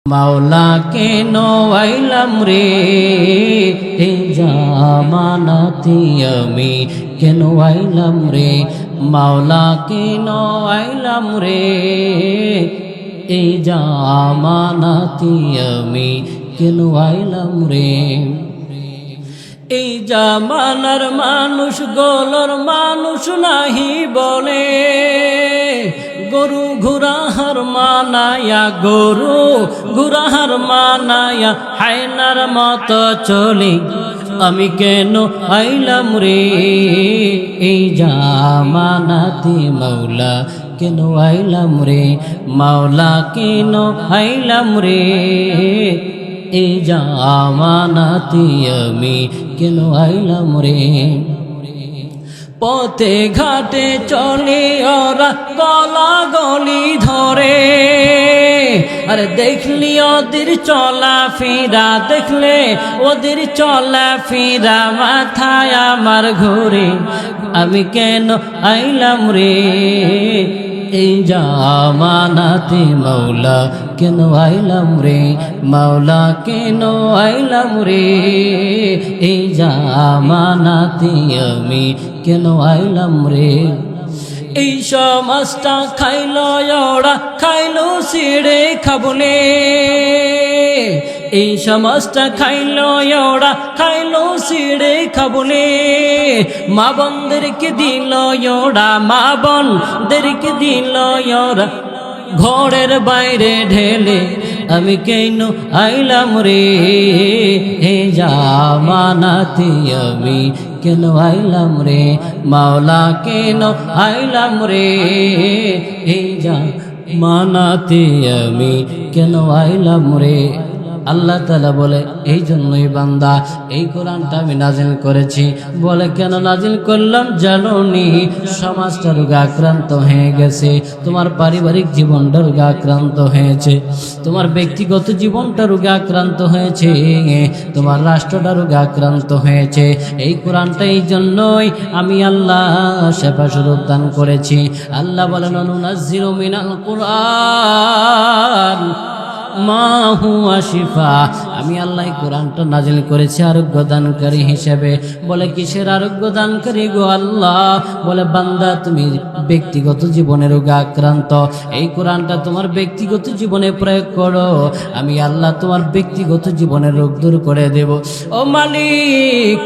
মাওলা কেন আইলাম রে এই জামানাতে আমি কেন আইলাম রে মাওলা কেন আইলাম রে এই জামানাতে আমি কেন আইলাম রে এই জামানার মানুষ গোলর মানুষ নাহি বলে গরু ঘুরাহার মানায়া গরু ঘুরাহার মানায়া হায়নার মতো চলি আমি কেন আইলাম রে এই জামানাতে মাওলা কেন আইলাম রে মাওলা কেন আইলাম রে এই জামানাতে আমি কেন আইলাম রে পথে ঘাটে চলে ওরা গলা গলি ধরে আরে দেখলি ওদের চলা ফিরা দেখলে ওদের চলা ফিরা মাথায় আমার ঘুরে আমি কেন আইলাম রে এই জামানাতে মাওলা কেন আইলাম রে মাওলা কেন আইলাম রে এই জামানাতে আমি কেন আইলাম রে এই সমাজটা খাইলো ওরা খাইলো ছিড়ে খাবলে এই সমাজটা খাইলো ওরা খাইলো ছিড়ে খাবলে মা বোনদেরকে দিল ওরা মা বোনদেরকে দিল ওরা ঘরের বাইরে ঢেলে আমি কেন আইলাম রে হে জামানাতে আমি কেন আইলাম রে মাওলা কেন আইলাম রে হে জামানাতে আমি কেন আইলাম রে আল্লাহ তাআলা বলে এই জন্যই বান্দা এই কোরআনটা আমি নাজিল করেছি বলে কেন নাজিল করলাম জানোনি সমাজটা রোগে আক্রান্ত হয়ে গেছে তোমার পারিবারিক জীবনটা রোগে আক্রান্ত হয়েছে তোমার ব্যক্তিগত জীবনটা রোগে আক্রান্ত হয়েছে তোমার রাষ্ট্রটা রোগে আক্রান্ত হয়েছে এই কোরআনটা এই জন্যই আমি আল্লাহ শেফা স্বরূপ দান করেছি আল্লাহ বলেন নুনাজ্জিলু মিনাল কুরআন মা হুয়া শিফা আমি আল্লাহ কোরআনটা নাজিল করেছি আরোগ্য দানকারী হিসেবে বলে কিসের আরোগ্য দানকারী গো আল্লাহ বলে বান্দা তুমি ব্যক্তিগত জীবনের রোগে আক্রান্ত এই কোরআনটা তোমার ব্যক্তিগত জীবনে প্রয়োগ করো আমি আল্লাহ তোমার ব্যক্তিগত জীবনের রোগ দূর করে দেব ও মালিক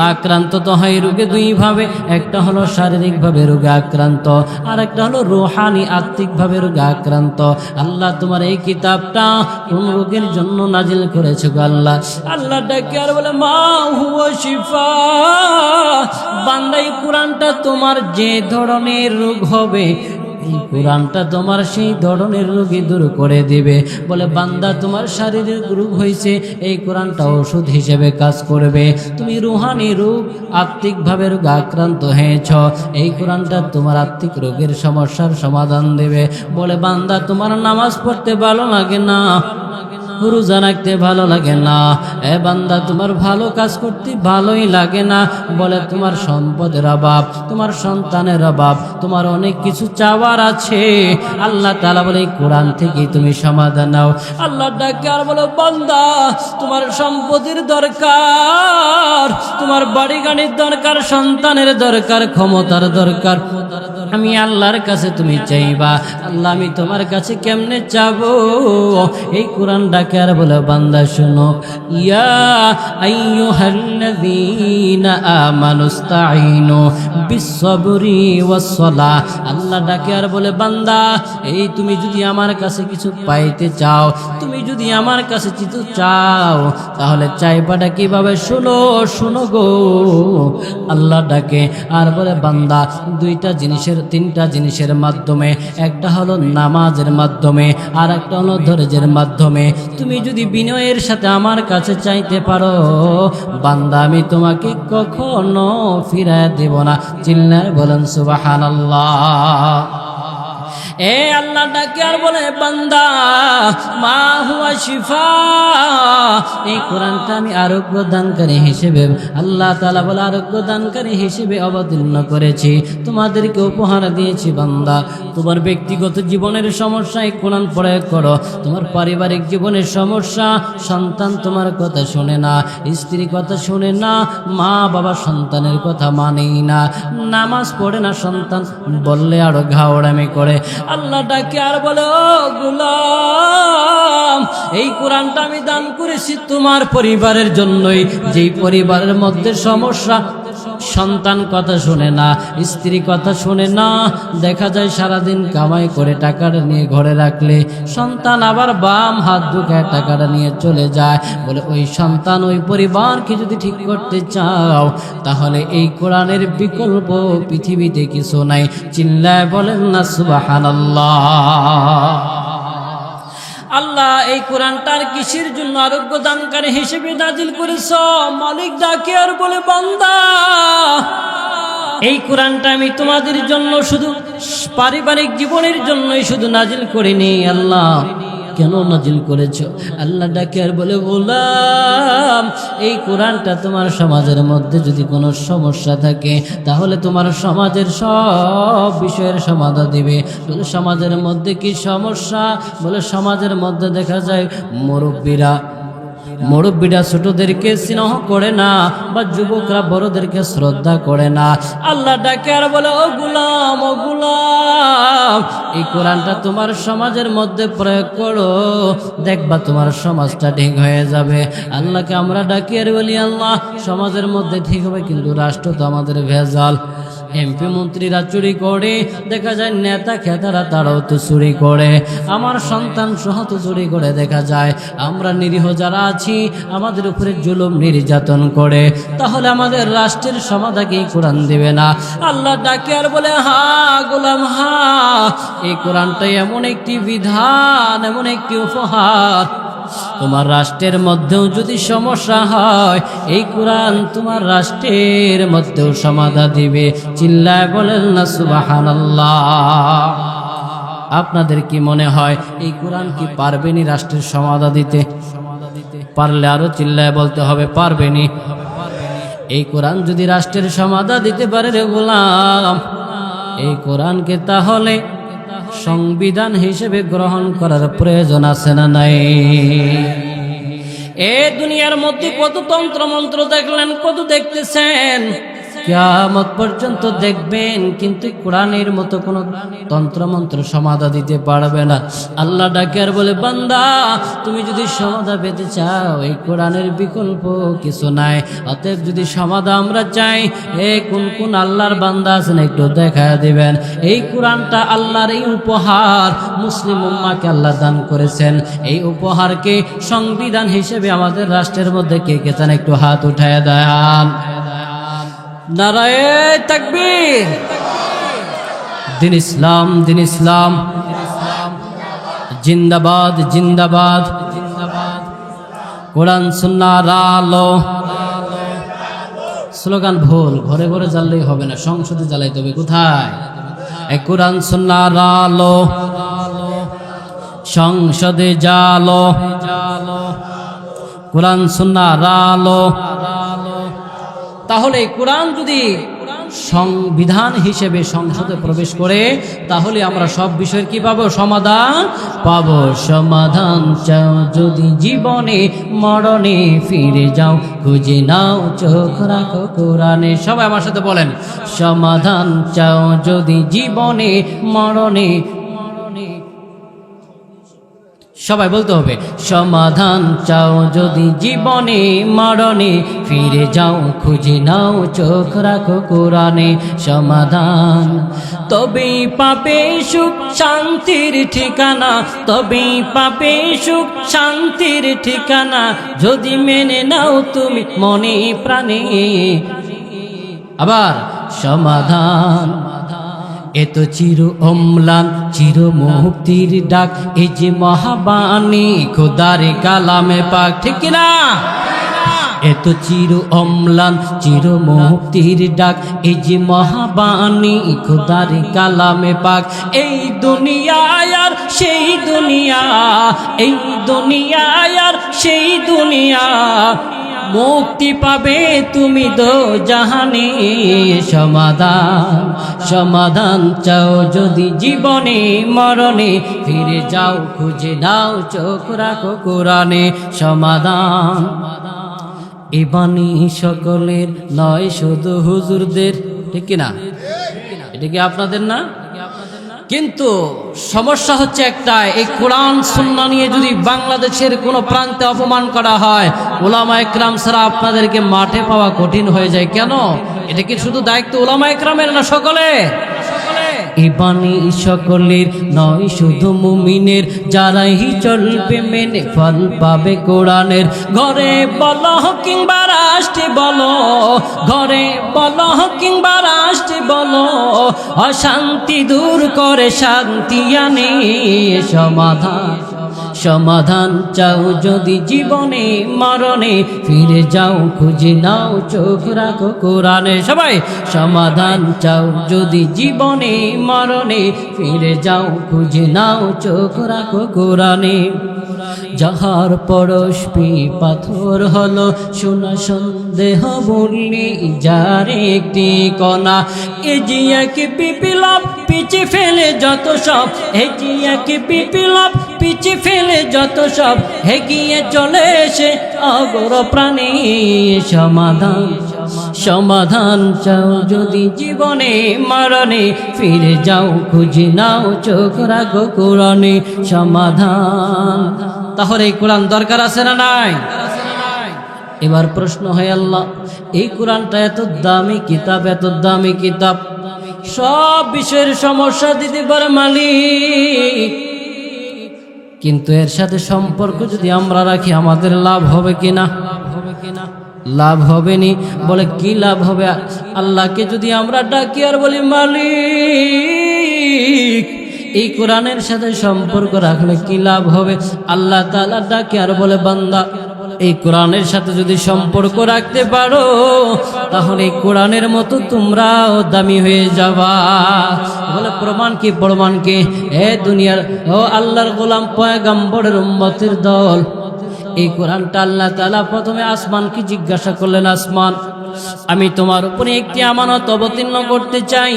আক্রান্ত তো হয় রোগে দুই ভাবে একটা হলো শারীরিক ভাবে রোগে আক্রান্ত আর একটা হলো রূহানি আত্মিক ভাবে রোগে আক্রান্ত আল্লাহ তোমার এই কিতাবটা কোন রোগের জন্য নাজিল করেছো গো আল্লাহ আল্লাহ ডাকে আর বলে মা হুয়া শিফা বান্দা এই কোরআনটা তোমার যে ধরনের রোগ হবে এই কোরআনটা তোমার সেই ধরনের রোগী দূর করে দিবে বলে বান্দা তোমার শারীরিক রোগ হয়েছে এই কোরআনটা ওষুধ হিসেবে কাজ করবে তুমি রুহানি রোগ আত্মিকভাবে রোগ আক্রান্ত হয়েছ এই কোরআনটা তোমার আত্মিক রোগের সমস্যার সমাধান দেবে বলে বান্দা তোমার নামাজ পড়তে ভালো লাগে না রোজা রাখতে ভালো লাগে না এ বান্দা তোমার ভালো কাজ করতে ভালোই লাগে না বলে তোমার সম্পদের অভাব তোমার সন্তানের অভাব তোমার অনেক কিছু চাওয়ার আছে আল্লাহ তাআলা বলে এই কোরআন থেকে তুমি সমাধান নাও আল্লাহ ডাকে আর বলে বান্দা তোমার সম্পদের দরকার তোমার বাড়ি গাড়ির দরকার সন্তানের দরকার ক্ষমতার দরকার আমি আল্লাহর কাছে তুমি চাইবা আল্লাহ আমি তোমার কাছে কেমনে চাবো এই কোরআন ডাকে আর বলে বান্দা শুনো ইয়া আইয়ুহাল্লাযীনা আমানুস্তাঈনু বিসসবরি ওয়াসসালাহ আল্লাহ ডাকে আর বলে বান্দা এই তুমি যদি আমার কাছে কিছু পাইতে চাও তুমি যদি আমার কাছে কিছু চাও তাহলে চাইবাটা কিভাবে শুনো গো আল্লাহ ডাকে আর বলে বান্দা তিনটা জিনিসের মাধ্যমে একটা হলো নামাজের মাধ্যমে আর একটা হলো ধৈর্যের মাধ্যমে তুমি যদি বিনয়ের সাথে আমার কাছে চাইতে পারো বান্দা আমি তোমাকে কখনো ফিরায় দেব না চিল্লায় বলেন সুবহানাল্লাহ এ আল্লাহ ডাকে আর বলে বান্দা মা হুয়া শিফা, এই কোরআনটা আমি আরোগ্য দানকারী হিসেবে আল্লাহ তাআলা বলে আরোগ্য দানকারী হিসেবে অবতীর্ণ করেছি, তোমাদেরকে উপহার দিয়েছি। বান্দা তোমার ব্যক্তিগত জীবনের সমস্যা এই কোরআন প্রয়োগ করো। তোমার পারিবারিক জীবনের সমস্যা, সন্তান তোমার কথা শোনে না, স্ত্রী কথা শোনে না, মা বাবা সন্তানের কথা মানেই না, নামাজ পড়ে না, সন্তান বললে আরো ঘাওড়ামি করে। আল্লাহ ডাকে আর বলে ও গোলাম, এই কোরআনটা আমি দান করেছি তোমার পরিবারের জন্যই, যেই পরিবারের মধ্যে সমস্যা, সন্তান কথা শুনে না, স্ত্রী কথা শুনে না, দেখা যায় সারাদিন কামাই করে টাকাটা নিয়ে ঘরে রাখলে সন্তান আবার বাম হাত ঢুকায় টাকাটা নিয়ে চলে যায়। বলে ওই সন্তান ওই পরিবারকে যদি ঠিক করতে চাও তাহলে এই কোরআনের বিকল্প পৃথিবীতে কিছু নাই। চিল্লায় বলেন না সুবহানাল্লাহ। আল্লাহ এই কোরআনটার কিসের জন্য আরোগ্য দানকারী হিসেবে নাজিল করেছ? মালিক ডাকে আর বলে বান্দা এই কোরআনটা আমি তোমাদের জন্য শুধু পারিবারিক জীবনের জন্যই শুধু নাজিল করিনি। আল্লাহ কেন নাজিল করেছো? আল্লাহ ডাকে আর বলে গোলাম এই কোরআনটা তোমার সমাজের মধ্যে যদি কোনো সমস্যা থাকে তাহলে তোমার সমাজের সব বিষয়ের সমাধান দিবে। বলে সমাজের মধ্যে কি সমস্যা? বলে সমাজের মধ্যে দেখা যায় মুরব্বীরা ছোটদেরকে স্নেহ করে না, বা যুবকরা বড়দেরকে শ্রদ্ধা করে না। আল্লাহ ডাকে আর বলে ও গোলাম, ও গোলাম এই কোরআনটা তোমার সমাজের মধ্যে প্রয়োগ করো, দেখবা তোমার সমাজটা ঠিক হয়ে যাবে। আল্লাহকে আমরা ডাকি আর বলি আল্লাহ সমাজের মধ্যে ঠিক হবে, কিন্তু রাষ্ট্র তো আমাদের ভেজাল। এমপি মন্ত্রীরা চুরি করে, দেখা যায় নেতা খেতারা তারাও তো চুরি করে, আমার সন্তান সহ তো চুরি করে। দেখা যায় আমরা নিরীহ যারা আছি আমাদের উপরে জুলুম নির্যাতন করে, তাহলে আমাদের রাষ্ট্রের সমাধান কি কোরআন দিবে না? আল্লাহ ডাকে আর বলে হা গোলাম হা, এই কোরআনটাই এমন একটি বিধান, এমন একটি উপহার, তোমার রাষ্ট্রের মধ্যেও যদি সমস্যা হয় এই কোরআন তোমার রাষ্ট্রের মধ্যেও সমাধান দিবে। চিল্লায় বলেন না সুবহানাল্লাহ। আপনাদের কি মনে হয় এই কোরআন কি পারবেনি রাষ্ট্রের সমাধান দিতে? পারলে আরো চিল্লায় বলতে হবে পারবেনি। এই কোরআন যদি রাষ্ট্রের সমাধান দিতে পারে রে গোলাম, এই কোরআনকে তাহলে সংবিধান হিসেবে গ্রহণ করার প্রয়োজন আছে না নাই? এ দুনিয়ার মধ্যে কত তন্ত্র মন্ত্র দেখলেন, কত দেখতেছেন, কিয়ামত পর্যন্ত দেখবেন, কিন্তু কোরআনের মতো কোনো তন্ত্রমন্ত্র সমাধান দিতে পারবে না। আল্লাহ ডাকে আর বলে বান্দা তুমি যদি সমাধান পেতে চাও এই কোরআনের বিকল্প কিছু নাই। অতএব যদি সমাধান আমরা চাই, কোন কোন আল্লাহর বান্দা আছেন একটু দেখা দিবেন। এই কোরআনটা আল্লাহর এই উপহার মুসলিম উম্মাহকে আল্লাহ দান করেছেন। এই উপহারকে সংবিধান হিসেবে আমাদের রাষ্ট্রের মধ্যে কে কে চান একটু হাত উঠায় দেন। নারায়ে তাকবীর। দিন ইসলাম, দিন ইসলাম জিন্দাবাদ, জিন্দাবাদ। কোরআন সুন্নাহর আলো। স্লোগান ভুল, ঘরে ঘরে জ্বাললেই হবে না, সংসদে জ্বালাইতে হবে। কোথায়? এই কোরআন সুন্নাহর আলো সংসদে জ্বালো, কোরআন সুন্নাহর আলো। তাহলে কোরআন যদি সংবিধান হিসেবে সংসদে প্রবেশ করে তাহলে আমরা সব বিষয়ের কি পাবো? সমাধান পাবো। সমাধান চাও যদি জীবনে, মরণে ফিরে যাও, খুঁজে নাও চোখ রাখো কোরআনে। সবাই আমার সাথে বলেন, সমাধান চাও যদি জীবনে, মরণে। সবাই বলতে হবে, সমাধান চাও যদি জীবনে, মরণে ফিরে যাও, খুঁজে নাও চোখ রাখো কোরআনে। সমাধান তবেই পাবে সুখ শান্তির ঠিকানা, তবেই পাবে সুখ শান্তির ঠিকানা, যদি মেনে নাও তুমি মনে প্রাণে। আবার সমাধান এত চির অম্লান চির মুক্তির ডাক, এই যে মহাবাণী খোদার কালামে পাক। ঠিক কিনা? এত চির অম্লান চির মুক্তির ডাক, এই যে মহাবাণী খোদার কালামে পাক। এই দুনিয়ায় আর সেই দুনিয়া, এই দুনিয়ায় আর সেই দুনিয়া, মুক্তি পাবে তুমি দো জাহানে। সমাধান সমাধান চাও যদি জীবনে মরণে, ফিরে যাও খুঁজে নাও চোখ রাখো কোরআনে। সমাধান এ বাণী সকলের নয় শুধু হুজুরদের, ঠিক কিনা? এটা কি আপনাদের না? কিন্তু সমস্যা হচ্ছে একটা, এই কোরআন সুন্নাহ নিয়ে যদি বাংলাদেশের কোনো প্রান্তে অপমান করা হয়, উলামা একরাম ছাড়া আপনাদেরকে মাঠে পাওয়া কঠিন হয়ে যায়। কেন? এটা কি শুধু দায়িত্ব উলামা একরামের না সকলে? এই বাণী সকলের নয় শুধু মুমিনের, যারাই চলবে মেনে ফল পাবে কোরআনের। ঘরে বলো কিংবা রাষ্ট্রে বলো, ঘরে বলো কিংবা রাষ্ট্রে বলো, অশান্তি দূর করে শান্তি আনে। সমাধান সমাধান চাও যদি জীবনে মরণে, ফিরে যাও খুঁজে নাও চোখ রাখো কোরআনে। সবাই সমাধান চাও যদি জীবনে মরণে, ফিরে যাও খুঁজে নাও চোখ রাখো কোরআনে। যাহার পরশপি পাথর হলো সোনা সন্দেহ বললি যার একটি কণা, এ যে এক বিপ্লব পিছে ফেলে যত সব, এ যে এক বিপ্লব পিছে ফেলে যত সব, এগিয়ে চলে এসে অগর প্রাণে। সমাধান সমাধান চাও যদি জীবনে মরণে, ফিরে যাও খুঁজে নাও চোখ রাখো কোরআনে। সমাধান। তাহলে এই কোরআন দরকার আছে না নাই? এবার প্রশ্ন হয়, আল্লাহ এই কোরআনটা এত দামি কিতাব, এত দামি কিতাব, সব বিষয়ের সমস্যা দিতে পারে মালিক, কিন্তু এর সাথে সম্পর্ক যদি আমরা রাখি আমাদের লাভ হবে কিনা? লাভ হবে নি। বলে কি লাভ হবে? আল্লাহকে যদি আমরা ডাকি আর বলি মালিক এই কোরআনের সাথে সম্পর্ক রাখলে কি লাভ হবে? আল্লাহ তাআলা ডাকে আর বলে বান্দা এই কোরআনের সাথে যদি সম্পর্ক রাখতে পারো, তাহলে এই কোরআনের মতো তোমরাও দামি হয়ে যাবা। বলে প্রমাণ কি? প্রমাণ কি? এ দুনিয়ার ও আল্লাহর গোলাম পয়গম্বরের উম্মতের দল, এই কোরআনটা আল্লাহ তাআলা প্রথমে আসমানকে জিজ্ঞাসা করলেন, আসমান আমি তোমার উপরে একটি আমানত অবতীর্ণ করতে চাই,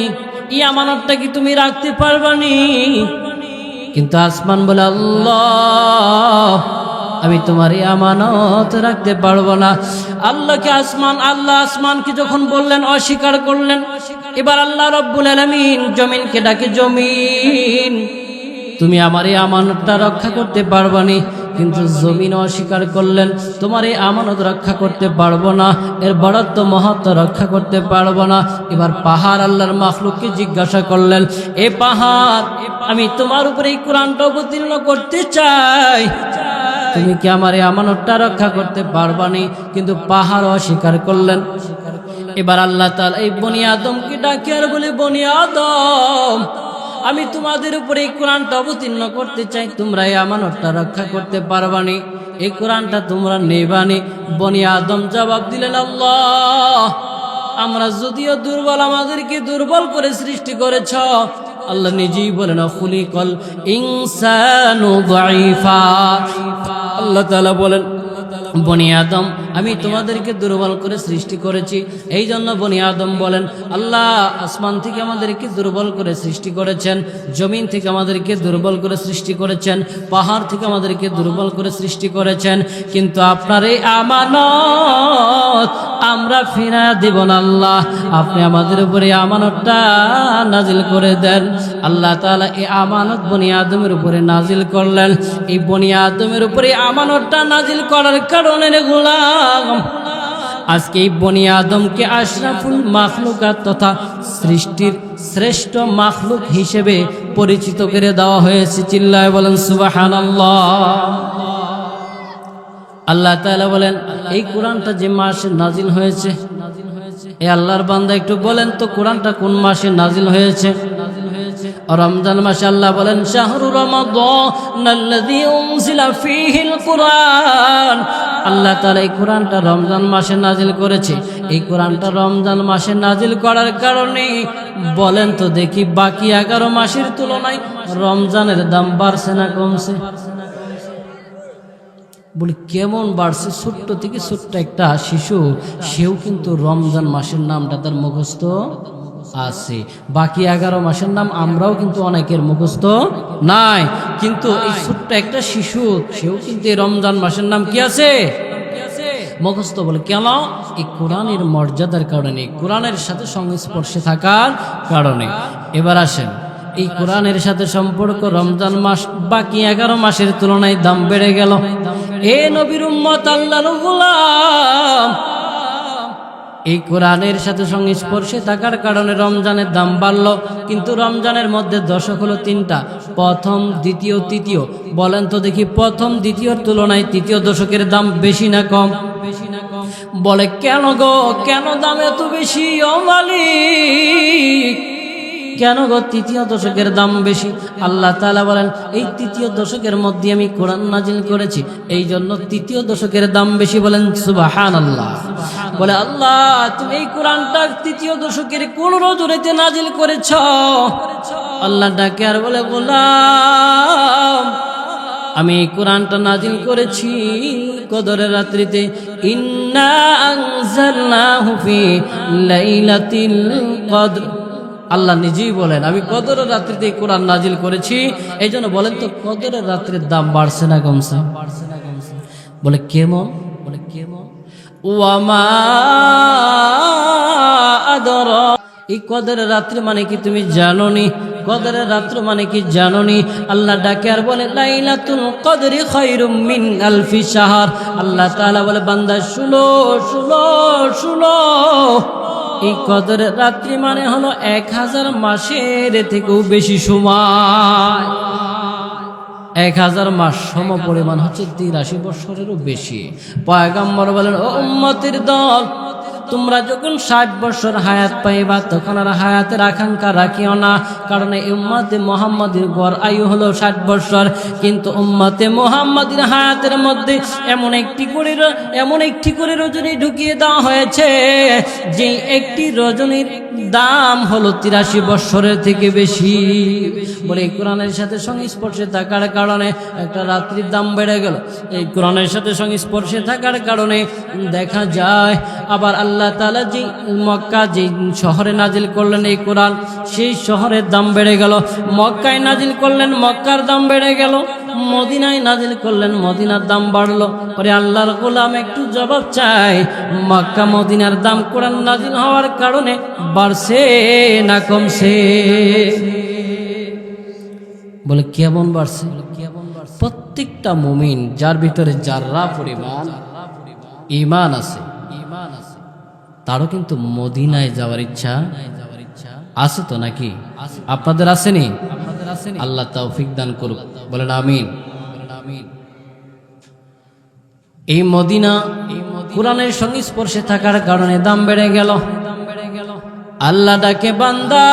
এই আমানতটা কি তুমি রাখতে পারবানি? কিন্তু আসমান বলে, আল্লাহ আমি তোমার এই আমানত রাখতে পারবো না। আল্লাহকে আল্লাহ আসমানকে যখন বললেন, অস্বীকার করলেন। এবার আল্লাহ রব্বুল আলামিন জমিনকে ডাকে, জমিন তুমি আমার এই আমানতটা রক্ষা করতে পারবানি। কিন্তু জমিন অস্বীকার করলেন, তোমার এই আমানত রক্ষা করতে পারবো না, এর বড়ত্ব মহত্ব রক্ষা করতে পারবো না। এবার পাহাড় আল্লাহর মাখলুককে জিজ্ঞাসা করলেন, এ পাহাড় আমি তোমার উপরে এই কোরআনটা অবতীর্ণ করতে চাই, তুমি কি আমার এই আমানতটা রক্ষা করতে পারবানি? কিন্তু পাহাড় অস্বীকার করলেন। এবার আল্লাহ তাআলা এই বনি আদমকে ডাকে আর বলে, বনি আদম আমি তোমাদের উপরে এই কোরআনটা অবতীর্ণ করতে চাই, তোমরা এই আমানতটা রক্ষা করতে পারবানি? এই কোরআনটা তোমরা নেবানি? বনি আদম জবাব দিলেন, আল্লাহ আমরা যদিও দুর্বল, আমাদেরকে দুর্বল করে সৃষ্টি করেছ। আল্লাহ নিজেই বলেন, খুলিকাল ইনসানু দাঈফা। আল্লাহ তাআলা বলেন, বনি আদম আমি তোমাদেরকে দুর্বল করে সৃষ্টি করেছি। এই জন্য বনি আদম বলেন, আল্লাহ আসমান থেকে আমাদেরকে দুর্বল করে সৃষ্টি করেছেন, জমিন থেকে আমাদেরকে দুর্বল করে সৃষ্টি করেছেন, পাহাড় থেকে আমাদেরকে দুর্বল করে সৃষ্টি করেছেন, কিন্তু আপনার এই আমানত আমরা ফিরা দেব না। আল্লাহ আপনি আমাদের উপরে আমানতটা নাজিল করে দেন। আল্লাহ তাআলা এই আমানত বনি আদমের উপরে নাজিল করলেন। এই বনি আদমের উপরে আমানতটা নাজিল করার কারণে গোলাম আজকে এই বনি আদমকে আশরাফুল মাখলুকাত তথা সৃষ্টির শ্রেষ্ঠ মাখলুক হিসেবে পরিচিত করে দেওয়া হয়েছে। চিল্লায় বলেন সুবহানাল্লাহ। আল্লাহ তাআলা বলেন, এই কোরআনটা যে মাসে নাজিল হয়েছে, এই আল্লাহর বান্দা একটু বলেন তো কোরআনটা কোন মাসে নাজিল হয়েছে? রমজান মাসে। আল্লাহ বলেন, শাহরু রমাদানাল্লাযী উনজিলা ফীহিল কুরআন, আল্লাহ তাআলা এই কোরআনটা রমজান মাসে নাজিল করেছে। এই কোরআনটা রমজান মাসে নাজিল করার কারণে বলেন তো দেখি বাকি 11 মাসের তুলনায় রমজানের দাম বাড়ছে না কমছে? বলি কেমন বাড়ছে? ছোট্ট থেকে ছোট্ট একটা শিশু, সেও কিন্তু রমজান মাসের নামটা তার মুখস্থ আছে। বাকি 11 মাসের নাম আমরাও কিন্তু অনেকের মুখস্থ নাই, কিন্তু এই ছোট্ট একটা শিশু, সেও কিন্তু এই রমজান মাসের নাম কি আছে মুখস্থ। বলে কেন? এই কোরআনের মর্যাদার কারণে, কোরআনের সাথে সংস্পর্শে থাকার কারণে। এবার আসেন, এই কোরআনের সাথে সম্পর্ক রমজান মাস বাকি 11 মাসের তুলনায় দাম বেড়ে গেল। এ নবীর উম্মত, আল্লাহর গোলাম, এই কোরআনের সাথে সংস্পর্শে থাকার কারণে রমজানের দাম বাড়লো। কিন্তু রমজানের মধ্যে দশক হলো 3টা, প্রথম, দ্বিতীয়, তৃতীয়। বলেন তো দেখি প্রথম দ্বিতীয়র তুলনায় তৃতীয় দশকের দাম বেশি না কম? বলে কেন গো, কেন দাম এত বেশি ও মালিক? কেন গো তৃতীয় দশকের দাম বেশি? আল্লাহ তাআলা বলেন এই তৃতীয় দশকের মধ্যে আমি কোরআন নাজিল করেছি, এই জন্য তৃতীয় দশকের দাম বেশি। বলেন সুবহানাল্লাহ। বলে আল্লাহ তুমি এই কোরআনটা তৃতীয় দশকের কোন রজনীতে নাজিল করেছ? আল্লাহ ডাকে আর বলে গোলাম, আমি এই কোরআনটা নাজিল করেছি কদরের রাত্রিতে। ইন্না আনজালনাহু ফি লাইলাতিল কদর। আল্লাহ নিজেই বলেন আমি কদরের রাত্রিতে কোরআন নাজিল করেছি। এই জন্য বলেন তো কদরের রাত্রির দাম বাড়ছে না কমছে? বলে কেমন? বলে কেমন? ওয়ামা আদরা, এই কদরের রাত্রি মানে কি তুমি জানোনি? কদরের রাত্র মানে কি জানোনি? আল্লাহ ডাকে আর বলে লাইলাতুল কদরি খায়রুম মিন আলফি শাহর। আল্লাহ তাআলা বলে বান্দা শুনো শুনো শুনো, এই কদরের রাত্রি মানে হলো 1000 মাসের থেকেও বেশি সময়। 1000 মাস সম পরিমাণ হচ্ছে 83 বছরেরও বেশি। পয়গম্বর বলেন ও উম্মতের দল, তোমরা যখন 60 বছর হায়াত পাইবা তখন আর হায়াতের আকাঙ্ক্ষা রাখিও না, কারণ এই উম্মতে মুহাম্মাদের গড় আয়ু হলো 60 বছর। কিন্তু উম্মতে মুহাম্মাদের হায়াতের মধ্যে এমন একটি করে রজনী ঢুকিয়ে দেওয়া হয়েছে, যে একটি রজনীর দাম হলো 83 বছরের থেকে বেশি। বলে এই কোরআনের সাথে সংস্পর্শে থাকার কারণে একটা রাত্রির দাম বেড়ে গেল। এই কোরআনের সাথে সংস্পর্শে থাকার কারণে দেখা যায় আবার আল্লাহ তাআলা যে মক্কা যে শহরে নাজিল করলেন এই কোরআন, সেই শহরের দাম বেড়ে গেল। মক্কায় নাজিল করলেন, মক্কার দাম বেড়ে গেল। মদিনায় নাজিল করলেন, মদিনার দাম বাড়লো। পরে আল্লাহর গোলাম একটু জবাব চাই, মক্কা মদিনার দাম কোরআন নাজিল হওয়ার কারণে বাড়ছে না কমছে? বলে কেমন বাড়ছে? প্রত্যেকটা মুমিন যার ভিতরে যাররা পরিমাণ ঈমান আছে, তারও কিন্তু মদিনায় যাওয়ার ইচ্ছা আছে তো নাকি? আপনাদের আসেনি? আল্লাহ তৌফিক দান করুক, বলেন আমিন। এই মদিনা কোরআনের সংস্পর্শে থাকার কারণে দাম বেড়ে গেল। আল্লাহ ডাকে বান্দা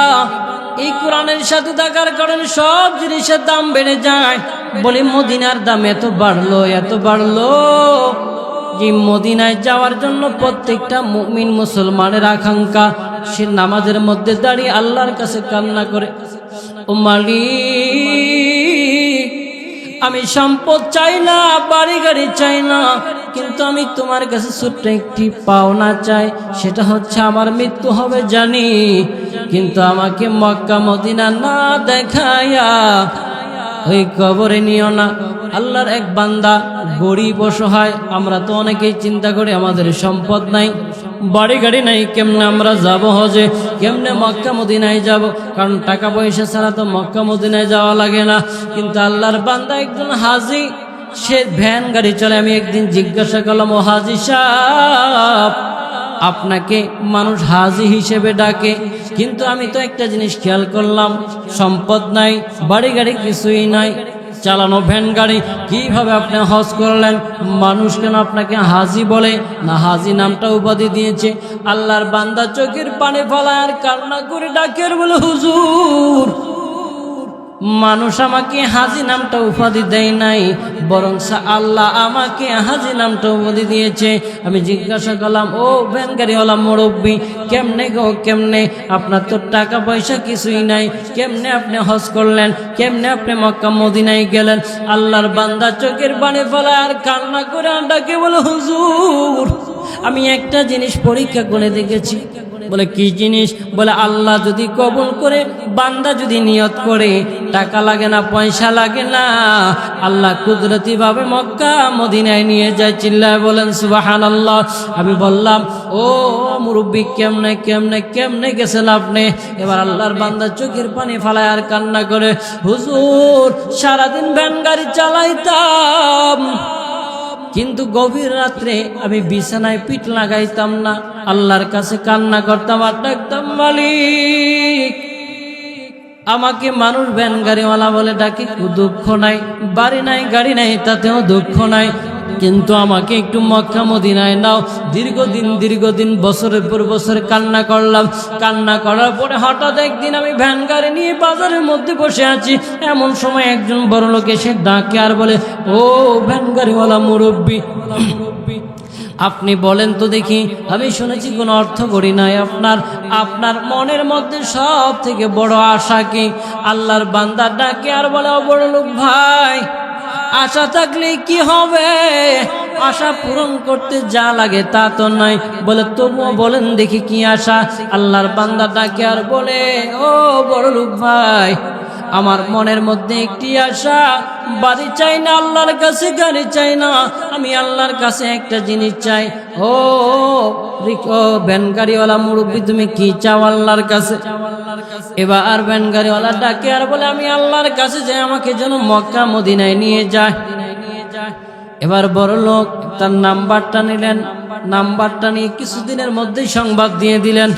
এই কোরআনের সাথে থাকার কারণে সব জিনিসের দাম বেড়ে যায়। বলে মদিনার দাম এত বাড়লো, এত বাড়লো যে মদিনায় যাওয়ার জন্য প্রত্যেকটা মুমিন মুসলমানের আকাঙ্ক্ষা, সে নামাজের মধ্যে দাঁড়িয়ে আল্লাহর কাছে কান্না করে, ও মালিক আমি সম্পদ চাই না, বাড়ি গাড়ি চাই না, কিন্তু আমি তোমার কাছে ছোট্ট একটি পাওনা চাই, সেটা হচ্ছে আমার মৃত্যু হবে জানি, কিন্তু আমাকে মক্কা মদিনা না দেখায়া ওই কবরে নিও না। আল্লাহর এক বান্দা গরিব অসহায়, আমরা তো অনেকেই চিন্তা করি আমাদের সম্পদ নাই, বাড়ি গাড়ি নাই, কেমনে আমরা যাব হজে, কেমনে মক্কা মদিনায় যাব, কারণ টাকা পয়সা ছাড়া তো মক্কা মদিনায় যাওয়া লাগে না। কিন্তু আল্লাহর বান্দা একজন হাজি, সে ভ্যান গাড়ি চলে। আমি একদিন জিজ্ঞাসা করলাম, ও হাজি সাহেব, আপনাকে মানুষ হাজি হিসেবে ডাকে, কিন্তু আমি তো একটা জিনিস খেয়াল করলাম, সম্পদ নাই, বাড়ি গাড়ি কিছুই নাই, চালানো ভ্যান গাড়ি, কিভাবে আপনি হজ করলেন? মানুষ কেন আপনাকে হাজি বলে না? হাজি নামটা উপাধি দিয়েছে। আল্লাহর বান্দা চোখের পানি ফেলায় আর কান্না করে ডাকের বলে, হুজুর মানুষ আমাকে হাজি নামটা উপাধি দেয় নাই, বরং আল্লাহ আমাকে হাজি নামটা উপাধি দিয়েছে। আমি জিজ্ঞাসা করলাম, ও ভ্যান গাড়িওয়ালা মুরব্বী, কেমনে গো কেমনে? আপনার তো টাকা পয়সা কিছুই নাই, কেমনে আপনি হজ করলেন? কেমনে আপনি মক্কা মদিনায় গেলেন? আল্লাহর বান্দা চোখের পানি ফেলে আর কান্না করে ডাকে বলে, হুজুর আমি একটা জিনিস পরীক্ষা করে দেখেছি। বলে কি জিনিস? বলে আল্লাহ যদি কবুল করে, বান্দা যদি নিয়ত করে, টাকা লাগে না, পয়সা লাগে না, আল্লাহ কুদরতি ভাবে মক্কা মদিনায় নিয়ে যায়। চিল্লায় বলেন সুবহানাল্লাহ। আমি বললাম, ও মুরব্বী কেমনে কেমনে কেমনে গেছেন আপনি? এবার আল্লাহর বান্দা চোখের পানি ফালায় আর কান্না করে, হুজুর সারাদিন ভ্যান গাড়ি চালাইতাম, কিন্তু গভীর রাত্রে আমি বিছানায় পিঠ লাগাইতাম না, আল্লাহর কাছে কান্না করতাম আর ডাকতাম, মালিক আমাকে মানুষ ভ্যান গাড়িওয়ালা বলে ডাকে, দুঃখ নাই, বাড়ি নাই গাড়ি নাই তাতেও দুঃখ নাই, কিন্তু আমাকে একটু মক্কা মদিনায় নাও। দীর্ঘদিন বছরের পর বছর কান্না করলাম। কান্না করার পরে হঠাৎ একদিন আমি ভ্যান গাড়ি নিয়ে বাজারের মধ্যে বসে আছি, এমন সময় একজন বড় লোক এসে ডাকে আর বলে, ও ভ্যান গাড়িওয়ালা মুরব্বী, আপনি বলেন তো দেখি, আমি শুনেছি কোনো অর্থ করি নাই আপনার মনের মধ্যে সব থেকে বড় আশা কি? আল্লাহর বান্দা ডাকে আর বলে, ও বড় লোক ভাই, আশা থাকলে কি হবে? আশা পূরণ করতে যা লাগে তা তো নয়। বলে তবুও বলেন দেখি কি আশা? আল্লাহর বান্দা ডাকে আর বলে, ও বড় লোক ভাই, আমার মনের মধ্যে একটি আশা, বাড়ি চাই না, আল্লাহর কাছে গাড়ি চাই না, আমি আল্লাহর কাছে একটা জিনিস চাই। ও ভ্যান গাড়িওয়ালা মুরব্বী, তুমি কি চাও আল্লাহর কাছে? এবার ভ্যান গাড়িওয়ালা ডাকে আর বলে, আমি আল্লাহর কাছে যাই, আমাকে যেন মক্কা মদিনায় নিয়ে যায়। এবার বড় লোক তার নাম্বারটা নিলেন, নাম্বারটা নিয়ে কিছুদিনের মধ্যেই সংবাদ দিয়ে দিলেন,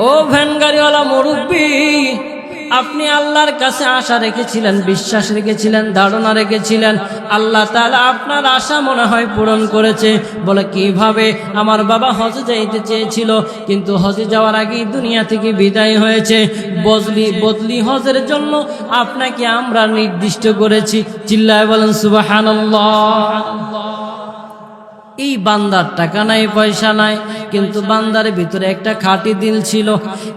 ও ভ্যান গাড়িওয়ালা মুরব্বী, আপনি আল্লাহর কাছে আশা রেখেছিলেন, বিশ্বাস রেখেছিলেন, ধারণা রেখেছিলেন, আল্লাহ তাআলা আপনার আশা মনে হয় পূরণ করেছে। বলে কিভাবে? আমার বাবা হজে যাইতে চেয়েছিল, কিন্তু হজে যাওয়ার আগেই দুনিয়া থেকে বিদায় হয়েছে। বদলি হজের জন্য আপনাকে আমরা নির্দিষ্ট করেছি। চিল্লায় বলেন সুবহানাল্লাহ। এই বান্দার টাকা নাই, পয়সা নাই, কিন্তু বান্দার ভিতরে একটা খাঁটি দিল ছিল।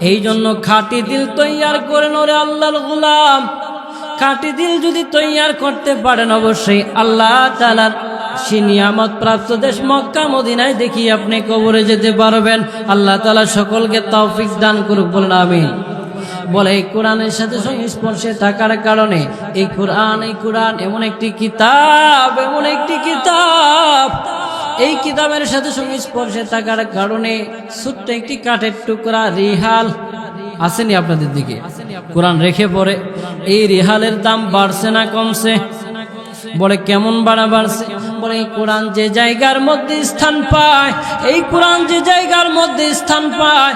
এই জন্য খাঁটি দিল তৈয়ার করেন ওরে আল্লাহর গোলাম। খাঁটি দিল যদি তৈয়ার করতে পারেন, অবশ্যই আল্লাহ তাআলার সে নিয়ামত প্রাপ্ত দেশ মক্কা মদিনায় দেখি আপনি কবরে যেতে পারবেন। আল্লাহ তাআলা সকলকে তৌফিক দান করুক, বলেন আমিন। বলে এই কোরআনের সাথে সংস্পর্শে থাকার কারণে এই কোরআন এমন একটি কিতাব, এই কিতাবের সাথে সংস্পর্শে থাকার কারণে ছোট্ট একটি কাঠের টুকরা রিহাল আসেনি আপনাদের দিকে, কোরআন রেখে পড়ে, এই রিহালের দাম বাড়ছে না কমছে? বলে কেমন বাড়ছে? বলে এই কোরআন যে জায়গার মধ্যে স্থান পায়, এই কোরআন যে জায়গার মধ্যে স্থান পায়,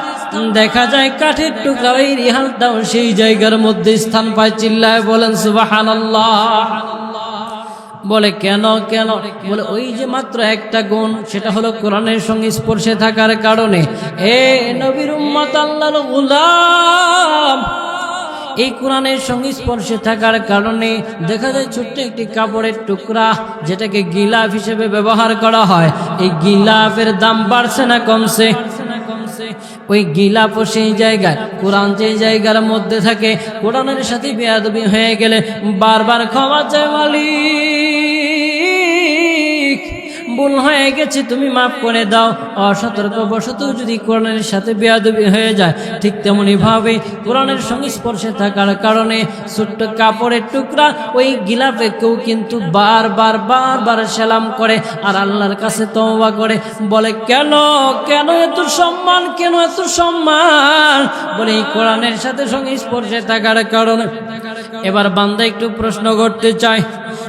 দেখা যায় কাঠের টুকরা ওই রিহালটাও সেই জায়গার মধ্যে স্থান পায়। চিল্লায় বলেন সুবহানাল্লাহ। বলে কেন? বলে ওই যে মাত্র একটা গুণ, সেটা হলো কোরআনের সঙ্গে স্পর্শে থাকার কারণে। এ নবীর উম্মত, আল্লাহর গোলাম, এই কোরআনের সঙ্গে স্পর্শে থাকার কারণে দেখা যায় ছোট্ট একটি কাপড়ের টুকরা, যেটাকে গিলাফ হিসেবে ব্যবহার করা হয়, এই গিলাফের দাম বাড়ছে না কমছে? ওই গিলাফও সেই জায়গায়, কোরআন যে জায়গার মধ্যে থাকে, কোরআনের সাথে বেয়াদবি হয়ে গেলে বারবার ক্ষমা চায়, মালিক ভুল হয়ে গেছে, তুমি মাফ করে দাও। অসতর্কবশত যদি কোরআনের সাথে বেয়াদবি হয়ে যায়, ঠিক তেমনি ভাবে কোরআনের সংস্পর্শে থাকার কারণে ছোট্ট কাপড়ের টুকরা ওই গিলাফে কেউ কিন্তু বারবার সালাম করে আর আল্লাহর কাছে তওবা করে। বলে কেন এত সম্মান, বলে এই কোরআনের সাথে সংস্পর্শে থাকার কারণে। এবার বান্দা একটু প্রশ্ন করতে চায়,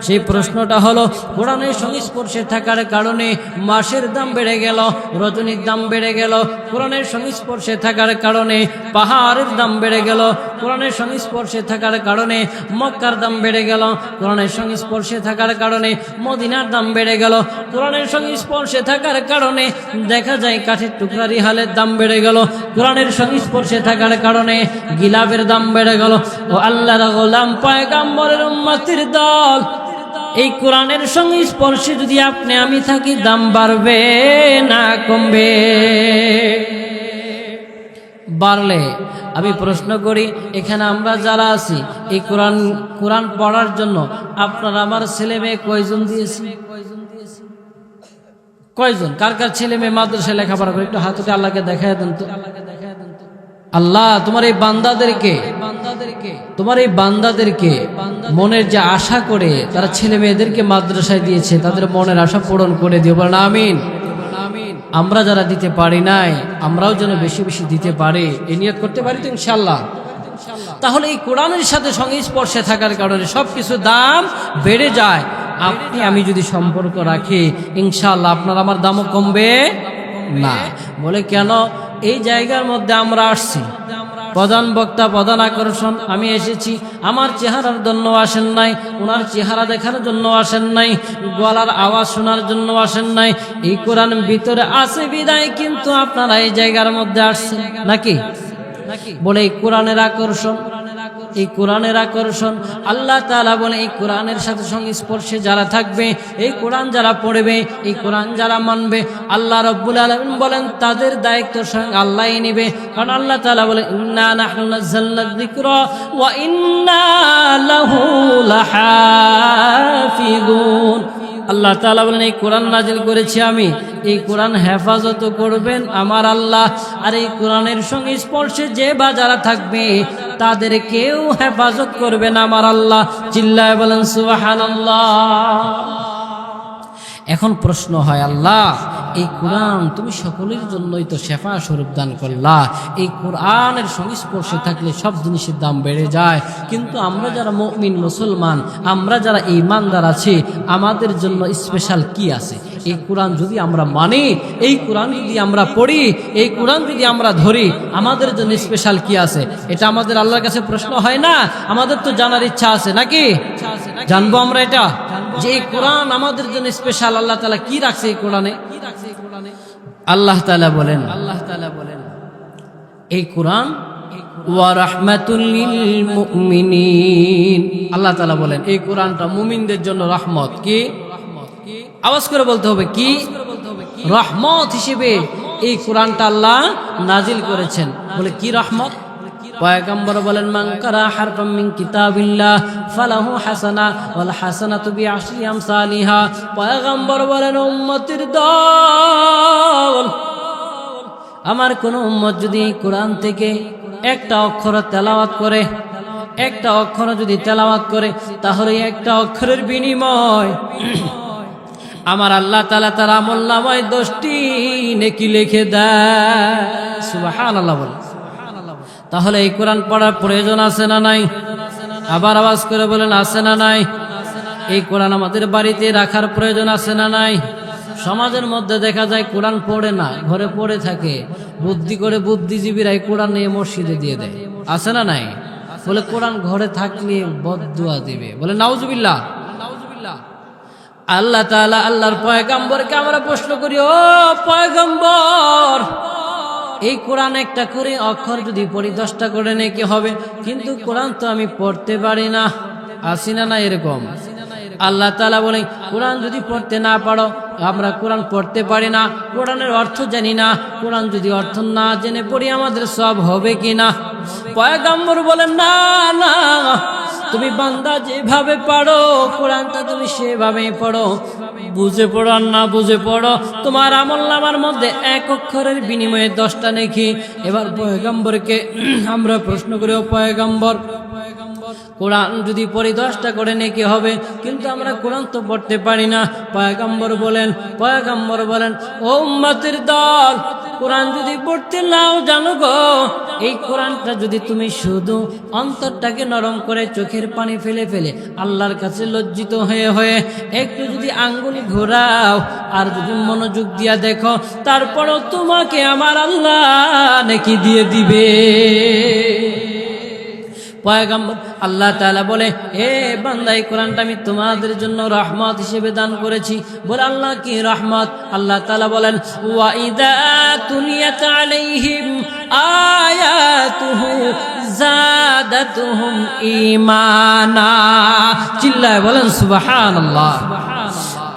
সেই প্রশ্নটা হলো কোরআনের সংস্পর্শে থাকার কারণে মাসের দাম বেড়ে গেল, রজনীর দাম বেড়ে গেল, কোরআনের সংস্পর্শে থাকার কারণে পাহাড়ের দাম বেড়ে গেল, কোরআনের সংস্পর্শে থাকার কারণে মক্কার দাম বেড়ে গেল, কোরআনের সংস্পর্শে থাকার কারণে মদিনার দাম বেড়ে গেল, কোরআনের সংস্পর্শে থাকার কারণে দেখা যায় কাঠের টুকরা রিহালের দাম বেড়ে গেল, কোরআনের সংস্পর্শে থাকার কারণে গিলাপের দাম বেড়ে গেল। ও আল্লাহর গোলাম পয়গম্বরের উম্মতের দল, এই কোরআনের সংস্পর্শে যদি আপনি আমি থাকি দাম বাড়বে না কমবে? বাড়লে আমি প্রশ্ন করি, এখানে আমরা যারা আছি এই কোরআন পড়ার জন্য আপনার আমার ছেলে মেয়ে কয়জন দিয়েছি? কয়জন? কার কার ছেলে মেয়ে মাদ্রাসায় লেখাপড়া করে? একটু হাত উঠে আল্লাহকে দেখায় দেন তো। আল্লাহ তোমার এই বান্দাদেরকে মনের যে আশা করে তারা ছেলে মেয়েদেরকে মাদ্রাসায় দিয়েছে, তাদের মনের আশা পূরণ করে দিও, বলেন আমিন। আমরা যারা দিতে পারি নাই আমরাও যেন বেশি বেশি দিতে পারি, এই নিয়ত করতে পারি তো ইনশাআল্লাহ। তাহলে এই কোরআনের সাথে সংস্পর্শে থাকার কারণে সবকিছু দাম বেড়ে যায়। আপনি আমি যদি সম্পর্ক রাখি ইনশাআল্লাহ আপনার আমার দামও কমবে না। বলে কেন? এই জায়গার মধ্যে আমরা আসছি, প্রধান বক্তা, প্রধান আকর্ষণ আমি এসেছি, আমার চেহারার জন্য আসেন নাই, ওনার চেহারা দেখার জন্য আসেন নাই, গলার আওয়াজ শোনার জন্য আসেন নাই। এই কোরআন ভিতরে আছে বিদায় কিন্তু আপনারা এই জায়গার মধ্যে আসছেন নাকি? বলে এই কোরআনের আকর্ষণ, এই কোরআনের আকর্ষণ। আল্লাহ তাআলা বলে এই কোরআনের সাথে সংস্পর্শে যারা থাকবে, এই কোরআন যারা পড়বে, এই কোরআন যারা মানবে, আল্লাহ রাব্বুল আলামিন বলেন তাদের দায়িত্ব স্বয়ং আল্লাহই নেবে। কারণ আল্লাহ তাআলা বলে ইন্না নাহনু নাযালনা যিকরা ওয়া ইন্না লাহু লাহাফিযুন। আল্লাহ তাআলা বলেন এই কোরআন নাজিল করেছি আমি, এই কোরআন হেফাজত করবেন আমার আল্লাহ। আর এই কোরআনের সংস্পর্শে যে বা যারা থাকবে তাদের কেউ হেফাজত করবেন আমার আল্লাহ। চিল্লায় বলেন সুবহানাল্লাহ। এখন প্রশ্ন হয়, আল্লাহ এই কোরআন তুমি সকলের জন্যই তো শেফা স্বরূপ দান করলা, এই কোরআনের সংস্পর্শে থাকলে সব জিনিসের দাম বেড়ে যায়, কিন্তু আমরা যারা মুমিন মুসলমান, আমরা যারা ঈমানদার আছি, আমাদের জন্য স্পেশাল কি আছে? এই কোরআন যদি আমরা মানি, এই কোরআন যদি আমরা পড়ি, এই কোরআন যদি আমরা ধরি, আমাদের জন্য স্পেশাল কি আছে? এটা আমাদের আল্লাহর কাছে প্রশ্ন হয় না? আমাদের তো জানার ইচ্ছা আছে নাকি? জানবো আমরা এটা যে এই কোরআন আমাদের জন্য স্পেশাল, আল্লাহ তাআলা কি রাখছে এই কোরআনে? আল্লাহ তাআলা বলেন এই কোরআন ওয়া রাহমাতুল লিল মুমিনিন। আল্লাহ তাআলা বলেন এই কোরআনটা মুমিনদের জন্য রহমত। কি? আওয়াজ করে বলতে হবে, কি? রহমত হিসেবে এই কোরআনটা আল্লাহ নাজিল করেছেন। বলে কি রহমত? পয়গম্বর বলেন মান কারা হারফাম মিন কিতাবিল্লাহ ফালাহু হাসানা ওয়াল হাসানাতু বিআশরি আমসালিহা। পয়গম্বর বলেন উম্মতের দল, আমার কোন উম্মত যদি কোরআন থেকে একটা অক্ষর তেলাওয়াত করে, একটা অক্ষর যদি তেলাওয়াত করে, তাহলে একটা অক্ষরের বিনিময় আমার আল্লাহ তাআলা তার আমলনামায় 10টি নেকি লিখে দেয়। সুবহানাল্লাহ বলেন। তাহলে এই কোরআন পড়ার প্রয়োজন আছে না নাই? আবার আওয়াজ করে বলেন আছে না নাই? এই কোরআন আমাদের বাড়িতে রাখার প্রয়োজন আছে না নাই? সমাজের মধ্যে দেখা যায় কোরআন পড়ে না, ঘরে পড়ে থাকে, বুদ্ধি করে বুদ্ধিজীবীরা এই কোরআন নিয়ে মসজিদে দিয়ে দেয়, আছে না নাই? বলে কোরআন ঘরে থাকলে বদদুয়া দিবে, বলে নাউজুবিল্লাহ। আল্লাহ তাআলা আল্লাহর পয়গম্বরকে আমরা প্রশ্ন করি, ও পয়গম্বর এই কোরআন একটা করে অক্ষর যদি পড়ি 10টা করে নেকি হবে, কিন্তু কোরআন তো আমি পড়তে পারি না, আসি না না এরকম? আল্লাহ তাআলা বলে কোরআন যদি পড়তে না পারো, আমরা কোরআন পড়তে পারি না, কোরআনের অর্থ জানি না, কোরআন যদি অর্থ না জেনে পড়ি আমাদের সব হবে কি না? পয়গম্বর বলেন না না, তুমি বান্দা যেভাবে পড়ো কোরআনটা তুমি সেভাবেই পড়ো, বুঝে পড়ো আর না বুঝে পড়ো, তোমার আমলনামার মধ্যে এক অক্ষরের বিনিময়ে 10টা নেকি। এবার পয়গম্বরকে আমরা প্রশ্ন করি, ও পয়গম্বর কোরআন যদি পড়ি 10টা করে নেকি হবে, কিন্তু আমরা কোরআন তো পড়তে পারি না। পয়গম্বর বলেন ও উম্মতের দল, কোরআন যদি পড়তে নাও জানো গো, এই কোরআনটা যদি তুমি শুধু অন্তরটাকে নরম করে চোখের পানি ফেলে ফেলে আল্লাহর কাছে লজ্জিত হয়ে হয়ে একটু যদি আঙ্গুলি ঘোরাও আর যদি মনোযোগ দিয়া দেখো, তারপরও তোমাকে আমার আল্লাহ নেকি দিয়ে দিবে। পয়গম্বর আল্লাহ তাআলা বলে, এ বান্দা, এই কোরআনটা আমি তোমাদের জন্য রহমত হিসেবে দান করেছি। বলে আল্লাহ কি রহমত? আল্লাহ তাআলা বলেন, ওয়া ইযা তুলিয়াত আলাইহিম আয়াতুহু যাদাতুহুম ঈমানা। চিল্লায় বলেন সুবহানাল্লাহ।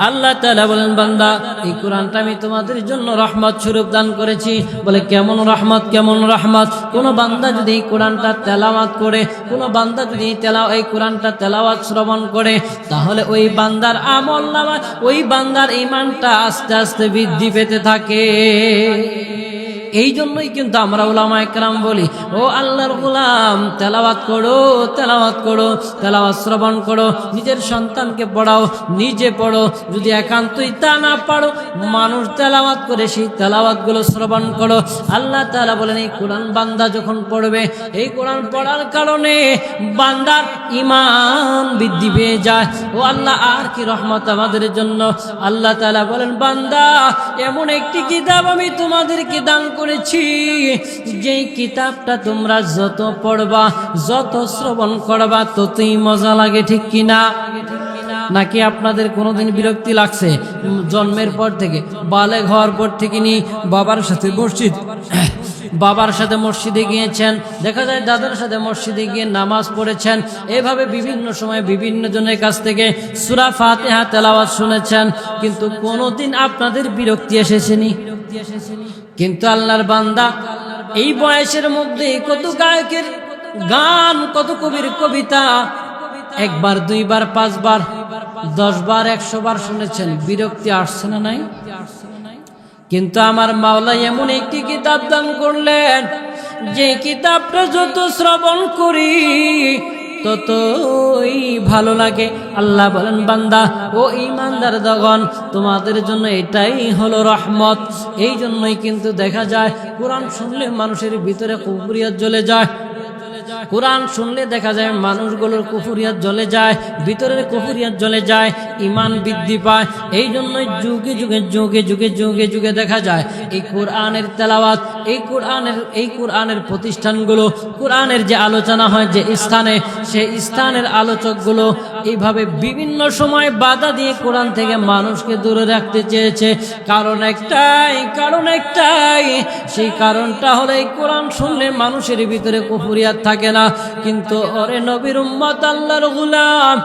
আল্লাহ তাআলা বলেন, বান্দা, এই কোরআনটা আমি তোমাদের জন্য রহমত স্বরূপ দান করেছি। বলে কেমন রহমত, কেমন রহমত? কোন বান্দা যদি এই কোরআনটা তেলাওয়াত করে, কোন বান্দা যদি এই কোরআনটা তেলাওয়াত শ্রবণ করে, তাহলে ওই বান্দার আমলনামায় ওই বান্দার ঈমানটা আস্তে আস্তে বৃদ্ধি পেতে থাকে। এই জন্যই কিন্তু আমরা উলামায়ে কেরাম বলি, ও আল্লাহর গোলাম, তেলাওয়াত করো, তেলাওয়াত করো, তেলাওয়াত শ্রবণ করো, নিজের সন্তানকে পড়াও, নিজে পড়ো। যদি একান্তই তা না পারো, মানুষ তেলাওয়াত করে সেই তেলাওয়াতগুলো শ্রবণ করো। আল্লাহ তাআলা বলেন, এই কোরআন বান্দা যখন পড়বে, এই কোরআন পড়ার কারণে বান্দার ঈমান বৃদ্ধি পেয়ে যায়। ও আল্লাহ, আর কি রহমত আমাদের জন্য। আল্লাহ তাআলা বলেন, বান্দা, এমন একটি কিতাব আমি তোমাদেরকে দান করেছি, যেই কিতাবটা তোমরা যত পড়বা, যত শ্রবণ করবা, ততই মজা লাগে। ঠিক কিনা? নাকি আপনাদের কোনোদিন বিরক্তি লাগছে? জন্মের পর থেকে, বালেগ হওয়ার পর থেকে নিয়ে বাবার সাথে মসজিদে গিয়েছেন, দেখা যায় দাদার সাথে মসজিদে গিয়ে নামাজ পড়েছেন, এভাবে বিভিন্ন সময় বিভিন্ন জনের কাছ থেকে সূরা ফাতিহা তেলাওয়াত শুনেছেন, কিন্তু কোনোদিন আপনাদের বিরক্তি এসেছেনি? কিন্তু আল্লাহর বান্দা, এই বয়সের মধ্যে কত গায়কের গান, কত কবির কবিতা একবার, দুইবার, পাঁচবার, 10 বার, 100 বার শুনেছেন, বিরক্তি আসছে না? নাই। কিন্তু আমার মাওলা এমন একটি কিতাব দান করলেন, যে কিতাবটা যত শ্রবণ করি ততই ভালো লাগে। আল্লাহ বলেন, বান্দা ও ঈমানদার দগণ, তোমাদের জন্য এটাই হলো রহমত। এই জন্যই কিন্তু দেখা যায় কোরআন শুনলে মানুষের ভিতরে কুফরিয়ত জ্বলে যায়। কোরআন শুনলে দেখা যায় মানুষগুলোর কুফরিয়ত জ্বলে যায়, ভিতরের কুফরিয়ত জ্বলে যায়, ঈমান বৃদ্ধি পায়। এই জন্যই যুগে যুগে যুগে যুগে যুগে যুগে দেখা যায় এই কোরআনের তেলাওয়াত, এই কোরআনের প্রতিষ্ঠানগুলো, কোরআনের যে আলোচনা হয় যে স্থানে, সেই স্থানের আলোচকগুলো এইভাবে বিভিন্ন সময় বাধা দিয়ে কোরআন থেকে মানুষকে দূরে রাখতে চেয়েছে। কারণ একটাই, সেই কারণটা হলো এই কোরআন শুনলে মানুষের ভিতরে কুফরিয়ত থাকে না। কিন্তু ওরে নবীর উম্মত, আল্লাহর গোলাম,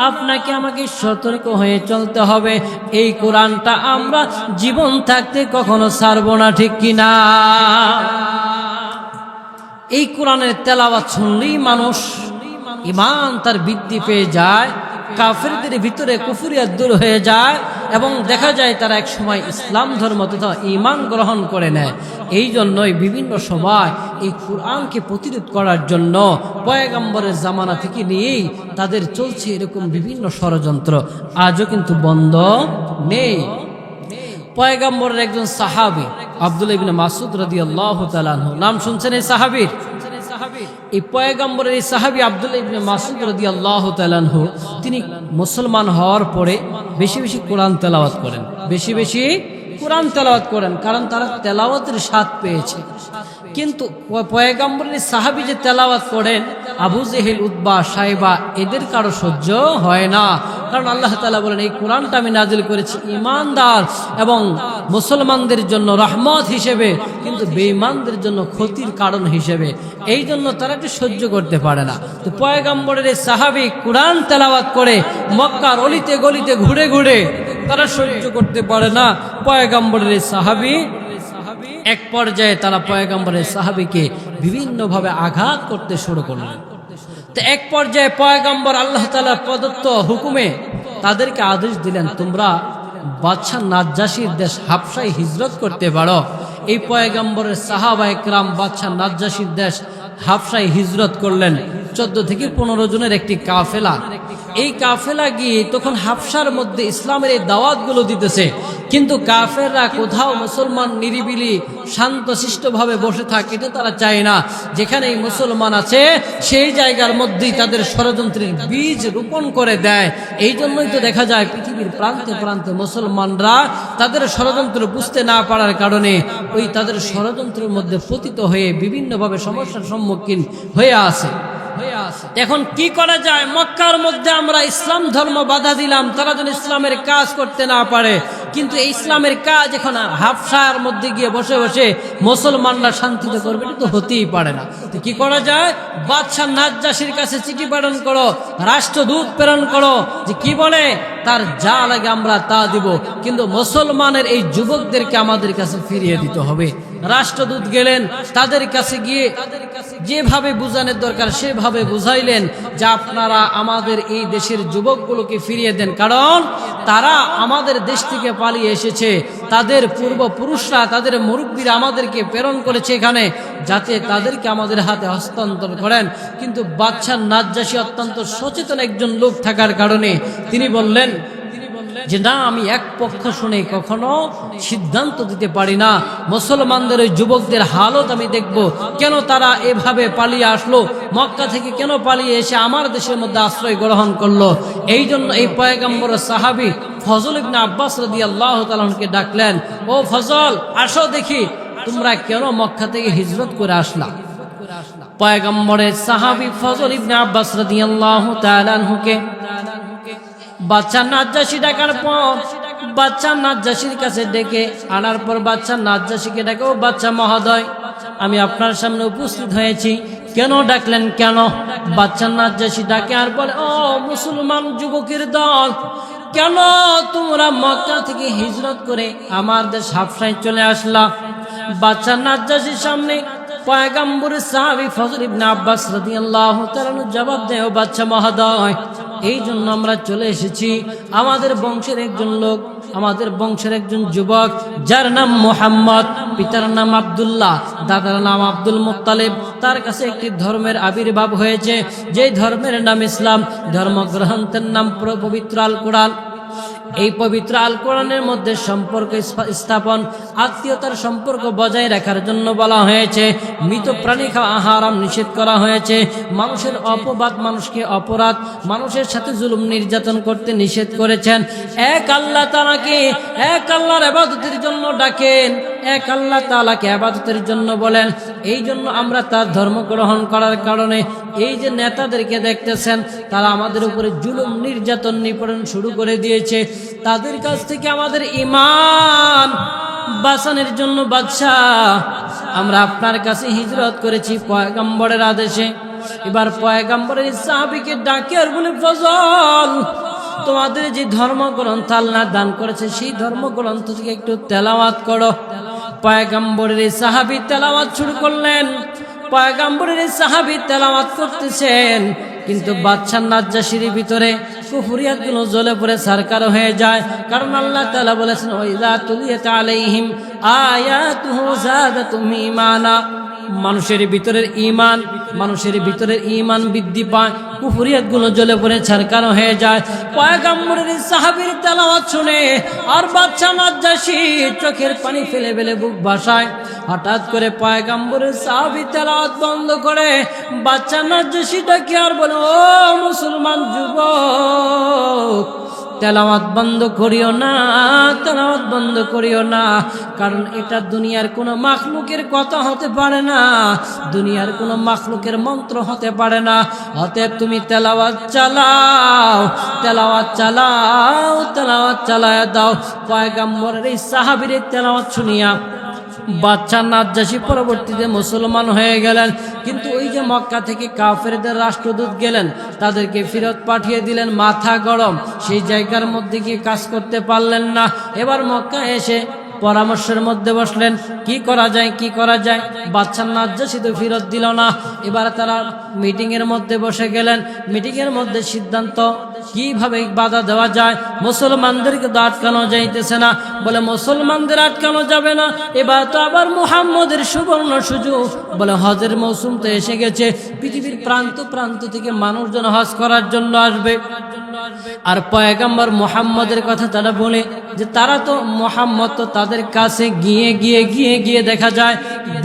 আপনাকে আমাকে সতর্ক হয়ে চলতে হবে। এই কোরআনটা আমরা জীবন থাকতে কখনো ছাড়বো না। ঠিক কিনা? এই কোরআনের তেলাওয়াত শুনলেই মানুষ ঈমান তার বৃদ্ধি পেয়ে যায়, কাফেরদের ভিতরে কুফরিয়ত দূর হয়ে যায়, এবং দেখা যায় তারা এক সময় ইসলাম ধর্ম তথা ঈমান গ্রহণ করে নেয়। এই জন্যই বিভিন্ন সময় এই কোরআনকে প্রতিরোধ করার জন্য পয়গম্বরের জামানা থেকে নিয়েই তাদের চলছে এরকম বিভিন্ন ষড়যন্ত্র, আজও কিন্তু বন্ধ নেই। পয়গম্বরের একজন সাহাবী আব্দুল্লাহ ইবনে মাসউদ রাদিয়াল্লাহু তাআলা আনহু, নাম শুনছেন এই সাহাবীর? এই পয়গম্বরের এই সাহাবী আব্দুল্লাহ ইবনে মাসউদ রাদিয়াল্লাহু তাআলা আনহু, তিনি মুসলমান হওয়ার পরে বেশি বেশি কোরআন তেলাওয়াত করেন, বেশি বেশি কোরআন তেলাওয়াত করেন, কারণ তারা তেলাওয়াতের স্বাদ পেয়েছে। কিন্তু পয়গম্বরের সাহাবী যে তেলাওয়াত করেন, আবু জেহেল, উতবা, সাইবা এদের কারো সহ্য হয় না। কারণ আল্লাহ তাআলা বলেন, এই কোরআনটা আমি নাজিল করেছি ঈমানদার এবং মুসলমানদের জন্য রহমত হিসেবে, কিন্তু বেঈমানদের জন্য ক্ষতির কারণ হিসেবে। এই জন্য তারা একটু সহ্য করতে পারে না। তো পয়গম্বরের এই সাহাবী কোরআন তেলাওয়াত করে মক্কার অলিতে গলিতে ঘুরে ঘুরে তারা সহ্য করতে পারে না। পয়গম্বরের এই সাহাবী এক পর্যায়ে তারা পয়গম্বরের সাহাবীকে বিভিন্নভাবে আঘাত করতে শুরু করলেন। তো এক পর্যায়ে পয়গম্বর আল্লাহ তাআলার প্রদত্ত হুকুমে তাদেরকে আদেশ দিলেন, তোমরা বাদশা নাজ্জাশীর দেশ হাবশায় হিজরত করতে পারো। এই পয়গম্বরের সাহাবায়ে কেরাম বাদশা নাজ্জাশীর দেশ হাবশায় হিজরত করলেন। 14 থেকে 15 জনের একটি কাফেলা। এই কাফেলা গিয়ে তখন হাবশার মধ্যে ইসলামের এই দাওয়াতগুলো দিতেছে, কিন্তু কাফেররা কোথাও মুসলমান নিরিবিলি শান্তশিষ্টভাবে বসে থাকে এটা তারা চায় না। যেখানে এই মুসলমান আছে সেই জায়গার মধ্যেই তাদের ষড়যন্ত্রের বীজ রোপণ করে দেয়। এই জন্যই তো দেখা যায় পৃথিবীর প্রান্তে প্রান্তে মুসলমানরা তাদের ষড়যন্ত্র বুঝতে না পারার কারণে ওই তাদের ষড়যন্ত্রের মধ্যে পতিত হয়ে বিভিন্নভাবে সমস্যার সম্মুখীন হয়ে আসে। এখন কি করা যায়? মক্কার মধ্যে আমরা ইসলাম ধর্ম বাধা দিলাম, তারা যেন ইসলামের কাজ করতে না পারে, কিন্তু এই ইসলামের কাজ এখন হাবশার মধ্যে গিয়ে বসে বসে মুসলমানরা শান্তিতে করবে, এটা তো হতেই পারে না। তো কি করা যায়? বাদশাহ নাজ্জাশীর কাছে চিঠি প্রেরণ করো, রাষ্ট্রদূত প্রেরণ করো, যে কি বলে তার যা লাগে আমরা তা দিব, কিন্তু মুসলমানের এই যুবকদেরকে আমাদের কাছে ফিরিয়ে দিতে হবে। রাষ্ট্রদূত গেলেন, তাদের কাছে গিয়ে যেভাবে বুঝানোর দরকার সেভাবে বুঝাইলেন যে আপনারা আমাদের এই দেশের যুবকগুলোকে ফিরিয়ে দেন, কারণ তারা আমাদের দেশ থেকে পালিয়ে এসেছে, তাদের পূর্বপুরুষরা তাদের মুরব্বীরা আমাদেরকে প্রেরণ করেছে এখানে, যাতে তাদেরকে আমাদের হাতে হস্তান্তর করেন। কিন্তু বাদশাহ নাজ্জাশী অত্যন্ত সচেতন একজন লোক থাকার কারণে তিনি বললেন যে না, আমি এক পক্ষ শুনে কখনো সিদ্ধান্ত দিতে পারি না। মুসলমানদের ওই যুবকদের হালত আমি দেখব, কেন তারা এভাবে পালিয়ে আসলো, মক্কা থেকে কেন পালিয়ে এসে আমার দেশের মধ্যে আশ্রয় গ্রহণ করলো। এই জন্য এই পয়গম্বর সাহাবী ফজল ইবনে আব্বাস রাদিয়াল্লাহু তাআলাকে ডাকলেন, ও ফজল, আসো দেখি তোমরা কেন মক্কা থেকে হিজরত করে আসলা। পয়গম্বরের সাহাবী ফজল ইবনে আব্বাস রাদিয়াল্লাহু তাআলা আনহুকে বাদশাহ নাজ্জাশী ডাকার পর বাদশাহ নাজ্জাশীর কাছে ডেকে আনার পর বাদশাহ নাজ্জাশীকে ডাকে, ও বাদশাহ মহোদয়, আমি আপনার সামনে উপস্থিত হয়েছি, কেন ডাকলেন কেন? বাদশাহ নাজ্জাশী ডাকে আর বলে, ও মুসলমান যুবকের দল, কেন তোমরা মক্কা থেকে হিজরত করে আমার দেশ হাবশায় চলে আসলা? বাদশাহ নাজ্জাশীর সামনে পয়গম্বরের সাহাবী ফজল ইবনে আব্বাস রাদিয়াল্লাহু তাআলা জবাব দেয়, ও বাদশাহ মহোদয়, এই জন্য আমরা চলে এসেছি, আমাদের বংশের একজন লোক, আমাদের বংশের একজন যুবক যার নাম মুহাম্মদ, পিতার নাম আব্দুল্লাহ, দাদার নাম আব্দুল মুত্তালিব, তার কাছে একটি ধর্মের আবির্ভাব হয়েছে, যেই ধর্মের নাম ইসলাম। ধর্মগ্রন্থের নাম পবিত্র আল কোরআন। এই পবিত্র আল কোরআনের মধ্যে সম্পর্ক স্থাপন, আত্মীয়তার সম্পর্ক বজায় রাখার জন্য বলা হয়েছে। মৃত প্রাণী খাওয়া হারাম নিষেধ করা হয়েছে। মানুষের অপবাদ, মানুষকে অপরাধ, মানুষের সাথে জুলুম নির্যাতন করতে নিষেধ করেছেন। এক আল্লাহ তাআলাকে, এক আল্লাহর ইবাদতের জন্য ডাকেন, এক আল্লাহ তাআলাকে ইবাদতের জন্য বলেন। এই জন্য আমরা তার ধর্ম গ্রহণ করার কারণে এই যে নেতাদেরকে দেখতেছেন, তারা আমাদের উপরে জুলুম নির্যাতন নিপীড়ন শুরু করে দিয়েছে, তাদের কাছ থেকে আমাদের ঈমান বাঁচানোর জন্য বাদশাহ আমরা আপনার কাছে হিজরত করেছি পয়গম্বরের আদেশে। এবার পয়গম্বরের সাহাবীকে ডাকে আর বলে, ফজল, তোমাদের যে ধর্মগ্রন্থ আল্লাহ দান করেছে সেই ধর্মগ্রন্থ থেকে একটু তেলাওয়াত করো। পয়গম্বরের সাহাবী তেলাওয়াত শুরু করলেন। পয়গম্বরের সাহাবী তেলাওয়াত করতেছেন, কিন্তু বাদশাহ নাজ্জাশীর ভিতরে কুফরিয়াতগুলো জ্বলে পড়ে সারকার হয়ে যায়, কারণ আল্লাহ তাআলা বলেছেন, ওয়াইযা তুলিয়াত আলাইহিম আয়াতুহু যাদাতুহুম ঈমানা। মানুষের ভিতরের ঈমান বৃদ্ধি পায়, কুফরিয়াতগুলো জ্বলে পড়ে ছারকার হয়ে যায়। পয়গম্বরের সাহাবীর তেলাওয়াত শুনে আর বাদশাহ নাজ্জাশী চোখের পানি ফেলে ফেলে বুক ভাসায়। হঠাৎ করে পয়গম্বরের সাহাবী তেলাওয়াত বন্ধ করে বাদশাহ নাজ্জাশী ডাকে আর বলে, ও মুসলমান যুবক, তেলাওয়াত বন্ধ করিও না, তেলাওয়াত বন্ধ করিও না, কারণ এটা দুনিয়ার কোনো মাখলুকের কথা হতে পারে না, দুনিয়ার কোনো মাখলুকের মন্ত্র হতে পারে না। অতএব তুমি তেলাওয়াত চালাও, তেলাওয়াত চালাও, তেলাওয়াত চালায়া দাও। পয়গম্বরের এই সাহাবীর তেলাওয়াত শুনিয়া বাদশাহ নাজ্জাশী পরবর্তীতে মুসলমান হয়ে গেলেন। কিন্তু ওই যে মক্কা থেকে কাফেরদের রাষ্ট্রদূত গেলেন, তাদেরকে ফেরত পাঠিয়ে দিলেন, মাথা গরম, সেই জায়গার মধ্যে গিয়ে কাজ করতে পারলেন না। এবার মক্কা এসে পরামর্শের মধ্যে বসলেন, কি করা যায়, কি করা যায়। বাদশাহ নাজ্জাশী তো ফেরত দিল না। এবার তারা মিটিংয়ের মধ্যে বসে গেলেন। মিটিংয়ের মধ্যে সিদ্ধান্ত, কিভাবে বাধা দেওয়া যায়। মুসলমানদেরকে তো আটকানো যাইতেছে না, বলে মুসলমানদের আটকানো যাবে না, এবার তো আবার মুহাম্মদের সুবর্ণ সুযোগ, বলে হজের মৌসুম তো এসে গেছে, পৃথিবীর প্রান্ত প্রান্ত থেকে মানুষজন হজ করার জন্য আসবে। আর পয়গম্বর মুহাম্মদের কথা তারা বলে যে তারা তো মুহাম্মদ তো তাদের কাছে গিয়ে গিয়ে গিয়ে গিয়ে দেখা যায়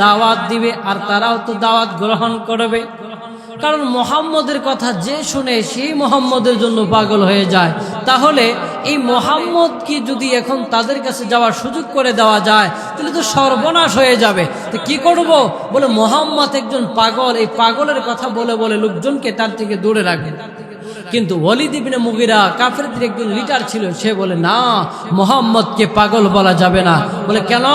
দাওয়াত দিবে আর তারাও তো দাওয়াত গ্রহণ করবে। কারণ মুহাম্মদের কথা যে শুনে সেই মুহাম্মদের জন্য পাগল হয়ে যায়। তাহলে এই মুহাম্মদ কি যদি এখন তাদের কাছে যাওয়ার সুযোগ করে দেওয়া যায় তাহলে তো সর্বনাশ হয়ে যাবে। তো কি করব? বলে মুহাম্মদ একজন পাগল, এই পাগলের কথা বলে বলে লোকজনকে তার থেকে দূরে রাখবে। কিন্তু ওয়ালিদ ইবনে মুগিরা কাফেরদের একজন লিডার ছিল, সে বলে না, মুহাম্মদকে পাগল বলা যাবে না। বলে কেন?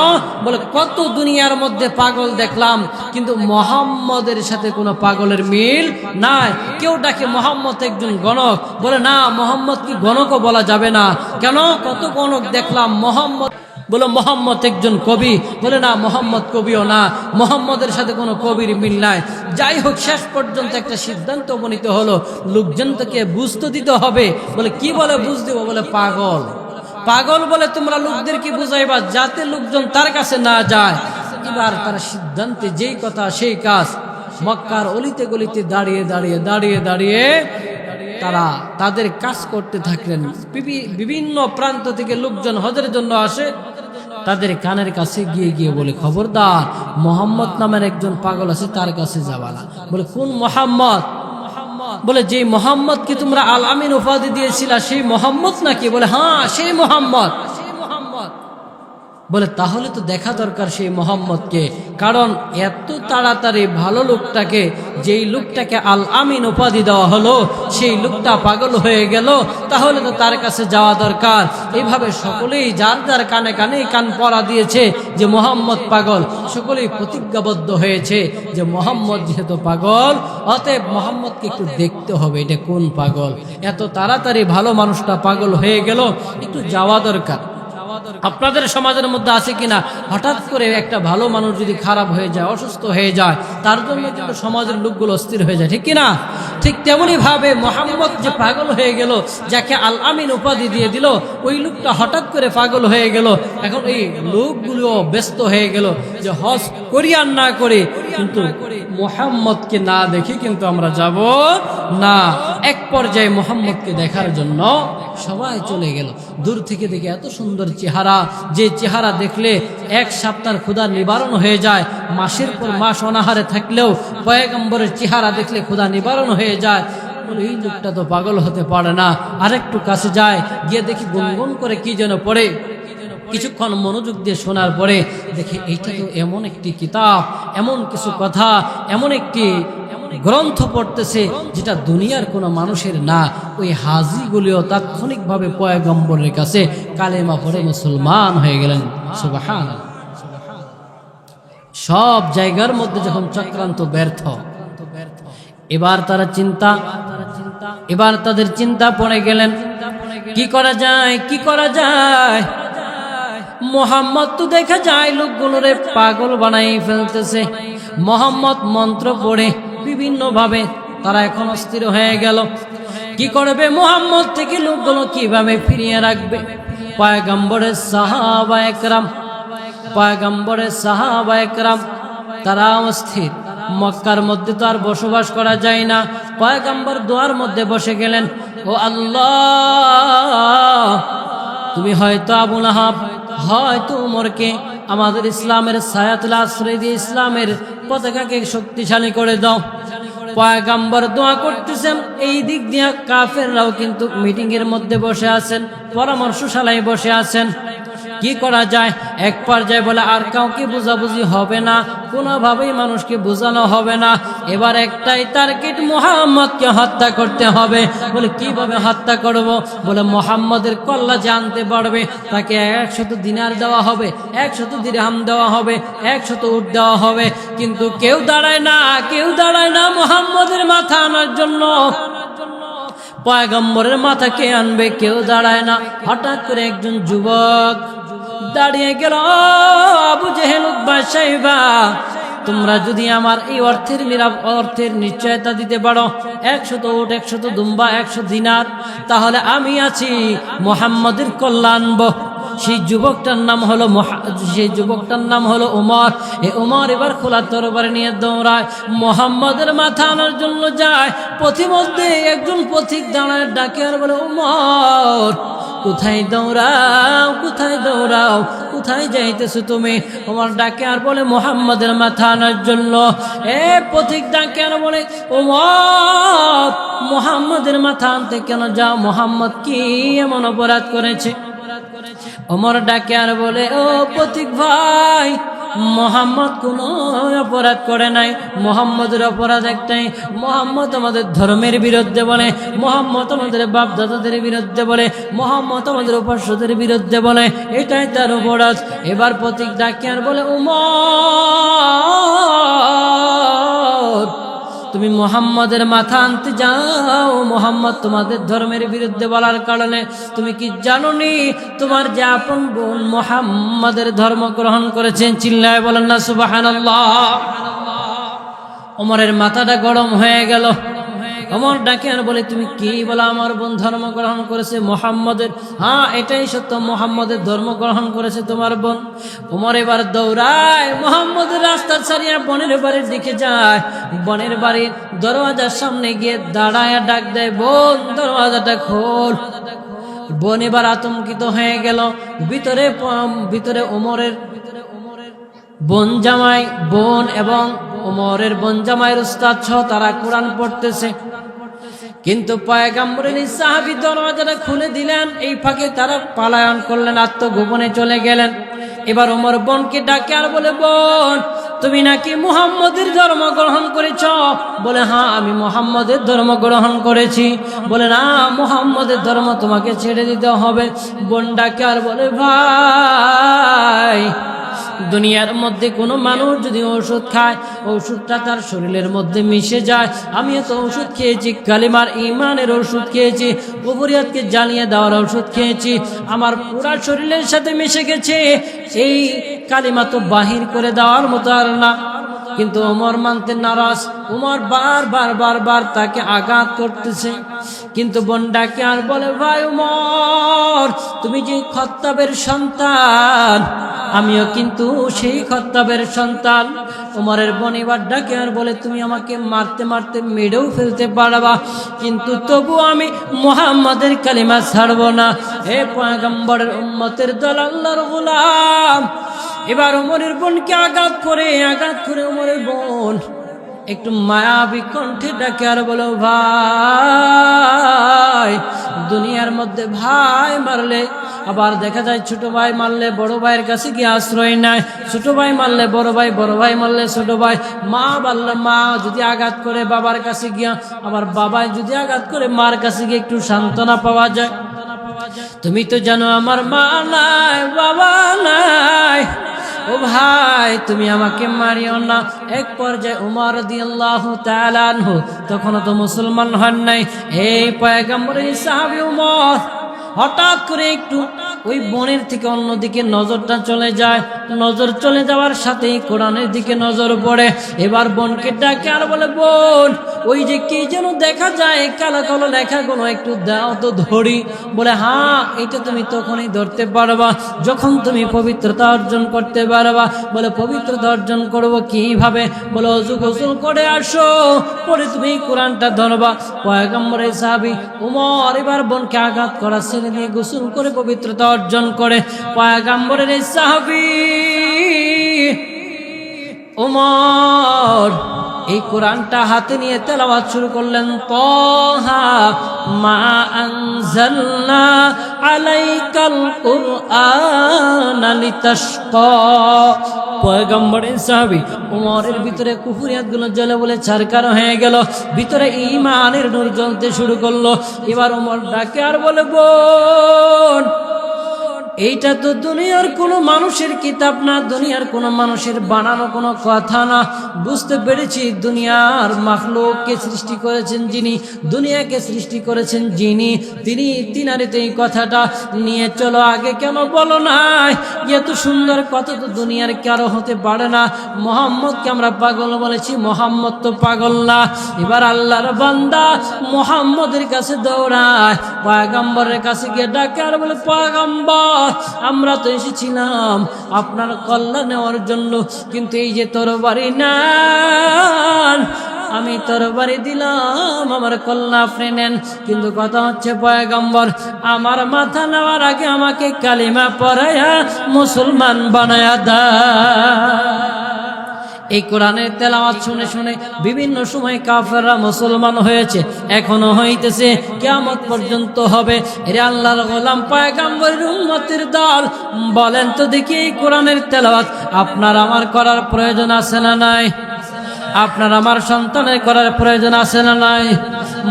বলে কত দুনিয়ার মধ্যে পাগল দেখলাম কিন্তু মুহাম্মদের সাথে কোনো পাগলের মিল নাই। কেউ ডাকে মুহাম্মদ একজন গণক, বলে না, মুহাম্মদ কি গণকও বলা যাবে না। কেন? কত গণক দেখলাম, মুহাম্মদ বলে মোহাম্মদ একজন কবি, বলে না, মোহাম্মদ কবিও না, মোহাম্মদের সাথে কোনো কবির মিল নাই। যাই হোক, শেষ পর্যন্ত একটা সিদ্ধান্ত উপনীত হলো, লোকজনকে বুঝতে দিতে হবে। বলে কি বলে বুঝ দিব? বলে পাগল। পাগল বলে তোমরা লোকদেরকে বুঝাইবা যাতে লোকজন তার কাছে না যায়। এবার তারা সিদ্ধান্তে যেই কথা সেই কাজ, মক্কার অলিতে গলিতে দাঁড়িয়ে দাঁড়িয়ে দাঁড়িয়ে দাঁড়িয়ে তারা তাদের কাজ করতে থাকলেন। বিভিন্ন প্রান্ত থেকে লোকজন হজের জন্য আসে, তাদের কানের কাছে গিয়ে গিয়ে বলে, খবরদার, মোহাম্মদ নামের একজন পাগল আছে, তার কাছে যাবা না। বলে কোন মোহাম্মদ? বলে যে মোহাম্মদকে তোমরা আল আমিন উপাধি দিয়েছিলা সেই মোহাম্মদ নাকি? বলে হ্যাঁ, সেই মোহাম্মদ। বলে তাহলে তো দেখা দরকার সেই মোহাম্মদকে, কারণ এত তাড়াতাড়ি ভালো লোকটাকে, যেই লোকটাকে আল আমিন উপাধি দেওয়া হলো, সেই লোকটা পাগল হয়ে গেল, তাহলে তো তার কাছে যাওয়া দরকার। এইভাবে সকলেই যার যার কানে কানে কান পরা দিয়েছে যে মোহাম্মদ পাগল। সকলেই প্রতিজ্ঞাবদ্ধ হয়েছে যে মোহাম্মদ যেহেতু পাগল, অতএব মোহাম্মদকে একটু দেখতে হবে, এটা কোন পাগল, এত তাড়াতাড়ি ভালো মানুষটা পাগল হয়ে গেল, একটু যাওয়া দরকার। আপনাদের সমাজের মধ্যে আছে কিনা, হঠাৎ করে একটা ভালো মানুষ যদি খারাপ হয়ে যায়, অসুস্থ হয়ে যায়, তার জন্য কিন্তু সমাজের লোকগুলো অস্থির হয়ে যায়, ঠিক কিনা? ঠিক তেমনি ভাবে মুহাম্মদ যে পাগল হয়ে গেল, যাকে আল আমিন উপাধি দিয়ে দিল, ওই লোকটা হঠাৎ করে পাগল হয়ে গেল। এখন এই লোকগুলো ব্যস্ত হয়ে গেল যে হজ করি আর না করে, কিন্তু মুহাম্মদকে না দেখে কিন্তু আমরা যাব না। এক পর্যায়ে মুহাম্মদকে দেখার জন্য সবাই চলে গেল। দূর থেকে দেখে এত সুন্দর চেহারা, যে চেহারা দেখলে এক সপ্তাহের ক্ষুধা নিবারণ হয়ে যায়। মাসের পর মাস অনাহারে থাকলেও পয়গম্বরের চেহারা দেখলে ক্ষুধা নিবারণ হয়ে যায়। বলে এই লোকটা তো পাগল হতে পারে না। আরেকটু কাছে যায়, গিয়ে দেখি গুনগুন করে কি যেন পড়ে। কিছুক্ষণ মনোযোগ দিয়ে শোনার পরে দেখে এইটা তো এমন একটি কিতাব, এমন কিছু কথা, এমন একটি গ্রন্থ পড়তেছে যেটা দুনিয়ার কোনো মানুষের না। ওই হাজিগুলিও তাৎক্ষণিকভাবে পয়গম্বরের কাছে কালেমা পড়ে মুসলমান হয়ে গেলেন। সুবহানাল্লাহ। সব জায়গার মধ্যে যখন চক্রান্ত ব্যর্থ, এবার তাদের চিন্তা পড়ে গেলেন, কি করা যায়, কি করা যায়। মোহাম্মদ তো দেখা যায় লোকগুলোরে পাগল বানাই ফেলতেছে। মোহাম্মদ মন্ত্র পড়ে বিভিন্ন ভাবে তারা এখন অস্থির হয়ে গেল। কি করবে মোহাম্মদ থেকে লোকগুলো কিভাবে ফিরিয়ে রাখবে? পয়গম্বরের সাহাবা একরাম তারা অস্থির। মক্কার মধ্যে তো আর বসবাস করা যায় না। পয়গম্বর দোয়ার মধ্যে বসে গেলেন, ও আল্লাহ, তুমি হয়তো আবু লাহাব, হয়তো উমরকে আমাদের ইসলামের ছায়াতলে আশ্রয় দিয়ে ইসলামের পতাকাকে শক্তিশালী করে দাও। পয়গম্বর দোয়া করতেছেন, এই দিক দিয়ে কাফেররাও কিন্তু মিটিং এর মধ্যে বসে আছেন, পরামর্শশালায় বসে আছেন। কি করা যায়? এক পর্যায়ে বলে আর কাউকে বোঝাবুঝি হবে না, কোনোভাবেই মানুষকে বোঝানো হবে না। এবার একটাই টার্গেট, মুহাম্মদকে হত্যা করতে হবে। বলে কিভাবে হত্যা করব? বলে মুহাম্মদের কল্লা জানতে পারবে, তাকে 100 দিনার দেওয়া হবে, 100 দিরহাম দেওয়া হবে, 100 উট দেওয়া হবে। কিন্তু কেউ দাঁড়ায় না মুহাম্মদের মাথা আনার জন্য। পয়গম্বরের মাথা কে আনবে? কেউ দাঁড়ায় না। হঠাৎ করে একজন যুবক দাঁড়িয়ে গেল, আবু জেহেল, উতবা, শাইবা, তোমরা যদি আমার এই অর্থের নিশ্চয়তা দিতে পারো, 100 উট, 100 দুম্বা, 100 দিনার, তাহলে আমি আছি মুহাম্মদের কল্যাণ আনবো। সেই যুবকটার নাম হলো উমর। এই উমর এবার খোলা তরবারি নিয়ে দৌড়ায়, মুহাম্মাদের মাথা আনার জন্য যায়। পথিমধ্যে একজন পথিক দাঁড়ায়, ডাকে আর বলে, উমর কোথায় দৌড়াও, কোথায় দৌড়াও, কোথায় যাইতেছো তুমি? উমর ডাকে আর বলে, মুহাম্মাদের মাথা আনার জন্য। পথিক ডাকে আর বলে, উমর মুহাম্মাদের মাথা আনতে কেন যাও? মুহাম্মদ কি এমন অপরাধ করেছে? ওমর ডাকে আর বলে, ও পথিক ভাই, মুহাম্মদ কোনো অপরাধ করে নাই। মুহাম্মদের অপরাধ একটাই, মুহাম্মদ আমাদের ধর্মের বিরুদ্ধে বলে, মুহাম্মদ আমাদের বাপ দাদাদের বিরুদ্ধে বলে, মুহাম্মদ আমাদের উপাস্যদের বিরুদ্ধে বলে, এটাই তার অপরাধ। এবার পথিক ডাকে আর বলে, উমর তুমি মুহাম্মাদের মাথা আনতে যাও, মুহাম্মদ তোমাদের ধর্মের বিরুদ্ধে বলার কারণে তুমি কি জানোনি তোমার যে আপন বোন মুহাম্মাদের ধর্ম গ্রহণ করেছেন? চিল্লায় বলেন না সুবহানাল্লাহ। ওমরের মাথাটা গরম হয়ে গেল। ওমর ডাকে আর বলে, তুমি কি বলো? আমার বোন ধর্ম গ্রহণ করেছে মুহাম্মাদের? হ্যাঁ, এটাই সত্য, মুহাম্মাদের ধর্ম গ্রহণ করেছে তোমার বোন। ওমর এবার দৌড়ায়, মুহাম্মাদের রাস্তা ছাড়িয়ে বনের বাড়ির দিকে যায়। বনের বাড়ির দরওয়াজার সামনে গিয়ে দাঁড়ায়, ডাক দেয়, বোন দরওয়াজাটা খোল। বোন এবার আতঙ্কিত হয়ে গেল। ভিতরে ওমরের বোন জামাই, বোন এবং ওমরের বোন জামাইয়ের উস্তাদ সহ তারা কোরআন পড়তেছে। কিন্তু পয়গম্বরের সাহাবী দরওয়াজাটা খুলে দিলেন, এই ফাঁকে তারা পলায়ন করলেন, আত্মগোপনে চলে গেলেন। এবার ওমর বোনকে ডাকে আর বলে, বোন তুমি নাকি মুহাম্মাদের ধর্ম গ্রহণ করেছ? বলে, হ্যাঁ আমি মুহাম্মাদের ধর্ম গ্রহণ করেছি। বলে, না, মুহাম্মাদের ধর্ম তোমাকে ছেড়ে দিতে হবে। বোন ডাকে আর বলে, ভাই দুনিয়ার মধ্যে কোনো মানুষ যদি ওষুধ খায়, ওষুধটা তার শরীরের মধ্যে মিশে যায়। আমিও তো ওষুধ খেয়েছি, কালিমার ঈমানের ওষুধ খেয়েছি, কুফরিয়াতকে জ্বালিয়ে দেওয়ার ওষুধ খেয়েছি, আমার পুরা শরীরের সাথে মিশে গেছে। এই কালিমা তো বাহির করে দেওয়ার মতো আর না। কিন্তু ওমর মানতে নারাজ। ওমর বারবার তাকে আঘাত করতেছে। কিন্তু বোন ডাকে আর বলে, ভাই ওমর তুমি যে খত্তাবের সন্তান, আমিও কিন্তু সেই খত্তাবের সন্তান। ওমরের বোন এবার ডাকে আর বলে, তুমি আমাকে মারতে মারতে মেরেও ফেলতে পারবা, কিন্তু তবু আমি মুহাম্মাদের কালিমা ছাড়ব না। হে পয়গম্বরের উম্মতের দল, আল্লাহর গোলাম। এবার ওমরের বোনকে আঘাত করে ওমরের বোন একটু মায়াবী কণ্ঠে ডাকে আর বলো, ভাই দুনিয়ার মধ্যে ভাই মারলে আবার দেখা যায় ছোট ভাই মারলে বড় ভাইয়ের কাছে গিয়ে আশ্রয় নেয়, ছোট ভাই মারলে বড় ভাই, বড় ভাই মারলে ছোট ভাই, মা মারলে মা যদি আঘাত করে বাবার কাছে গিয়া, আবার বাবাই যদি আঘাত করে মার কাছে গিয়ে একটু সান্ত্বনা পাওয়া যায়। তুমি তো জানো আমার মা নাই, বাবা নাই, ও ভাই তুমি আমাকে মারিও না। এক পর্যায়ে উমর রাদিয়াল্লাহু তাআলা আনহু তখনও তো মুসলমান হন নাই। এই পয়গম্বরের সাহাবী উমর হঠাৎ করে একটু ওই বনের থেকে অন্যদিকে নজরটা চলে যায়। নজর চলে যাওয়ার সাথেই কোরআনের দিকে নজর পড়ে। এবার বোনকে ডাকে আর বলে, বোন ওই যে কি যেন দেখা যায় কালো কালো লেখাগুলো, একটু দাও তো ধরি। বলে, হ্যাঁ এটা তুমি তখনই ধরতে পারবা যখন তুমি পবিত্রতা অর্জন করতে পারবা। বলে, পবিত্রতা অর্জন করব কিভাবে? বলে, ওযু গোসল করে আসো, পরে তুমি কোরআনটা ধরবা। পয়গম্বরের সাহাবী উমর এবার বোনকে আঘাত করা ছেড়ে দিয়ে গোসল করে পবিত্রতা অর্জন করে। পয়গম্বরের সাহাবী উমর এই কোরআনটা হাতে নিয়ে তেলাওয়াত শুরু করলেন। তাহা মা আনজালনা আলাইকাল কুরআনা লিতাশকা। পয়গম্বরের সাহাবী উমরের ভিতরে কুফরিয়াতগুলো জ্বলে বলে ছারকার হয়ে গেল, ভিতরে ঈমানের নূর জ্বলতে শুরু করলো। এবার উমর ডাকে আর বলে, বোন এইটা তো দুনিয়ার কোনো মানুষের কিতাব না, দুনিয়ার কোনো মানুষের বানানো কোনো কথা না। বুঝতে পেরেছি দুনিয়ার মাখলুককে সৃষ্টি করেছেন যিনি, দুনিয়াকে সৃষ্টি করেছেন যিনি, তিনারে তো এই কথাটা নিয়ে চলো। আগে কেন বলো নাই? এত সুন্দর কথা তো দুনিয়ার কারো হতে পারে না। মুহাম্মদকে আমরা পাগল বলেছি, মুহাম্মদ তো পাগল না। এবার আল্লাহর বান্দা মুহাম্মদের কাছে দৌড়ায়, পয়গম্বরের কাছে গিয়ে ডাকে আর বলে, পয়গম্বর আমরা তো এসেছিলাম আপনার কল্যাণ নেওয়ার জন্য, কিন্তু এই যে তরবারি না, আমি তরবারি দিলাম, আমার কল্যাণ আপনি নেন। কিন্তু কথা হচ্ছে পয়গম্বর আমার মাথা নেওয়ার আগে আমাকে কালিমা পড়ায়া মুসলমান বানায়া দেয়। এই কোরআনের তেলাওয়াত শুনে শুনে বিভিন্ন সময় কাফেররা মুসলমান হয়েছে, এখনো হইতেছে, কিয়ামত পর্যন্ত হবে। এরে আল্লাহর গোলাম পয়গম্বরের উম্মতের দল, বলেন তো দেখি এই কোরআনের তেলাওয়াত আপনার আমার করার প্রয়োজন আছে না নাই? আপনার আমার সন্তানের করার প্রয়োজন আছে না নাই?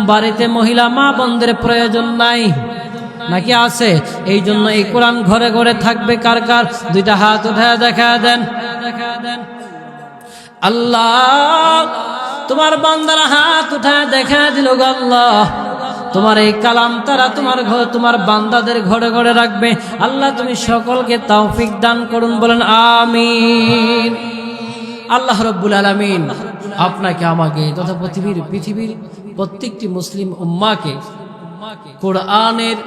বাড়িতে মহিলা মা বোনদের প্রয়োজন নাই নাকি আছে? এই জন্য এই কোরআন ঘরে ঘরে থাকবে কার কার? দুইটা হাত উঠায় দেখা দেন। আল্লাহ তোমার বান্দারা হাত উঠায় দেখা দিল গো আল্লাহ, তোমার এই কালাম তারা তোমার ঘর, তোমার বান্দাদের ঘরে ঘরে রাখবে। আল্লাহ তুমি সকলকে তৌফিক দান করুন, বলেন আমিন। আল্লাহ রাব্বুল আলামিন আপনাকে আমাকে তথা পৃথিবীর প্রত্যেকটি মুসলিম উম্মাকে কোরআনের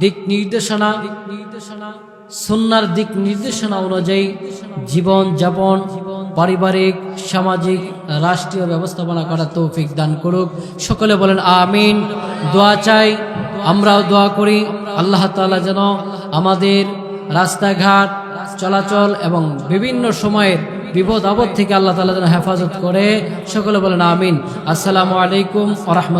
দিক নির্দেশনা, সুন্নাহর দিক নির্দেশনা অনুযায়ী জীবন যাপন, পারিবারিক, সামাজিক, রাষ্ট্রীয় ব্যবস্থাপনা করার তৌফিক দান করুক। সকলে বলেন আমিন। দোয়া চাই, আমরাও দোয়া করি আল্লাহ তাআলা যেন আমাদের রাস্তাঘাট চলাচল এবং বিভিন্ন সময়ের বিপদ আপদ থেকে আল্লাহ তাআলা যেন হেফাজত করে। সকলে বলেন আমিন। আসসালামু আলাইকুম ওয়া রাহমাতুল্লাহ।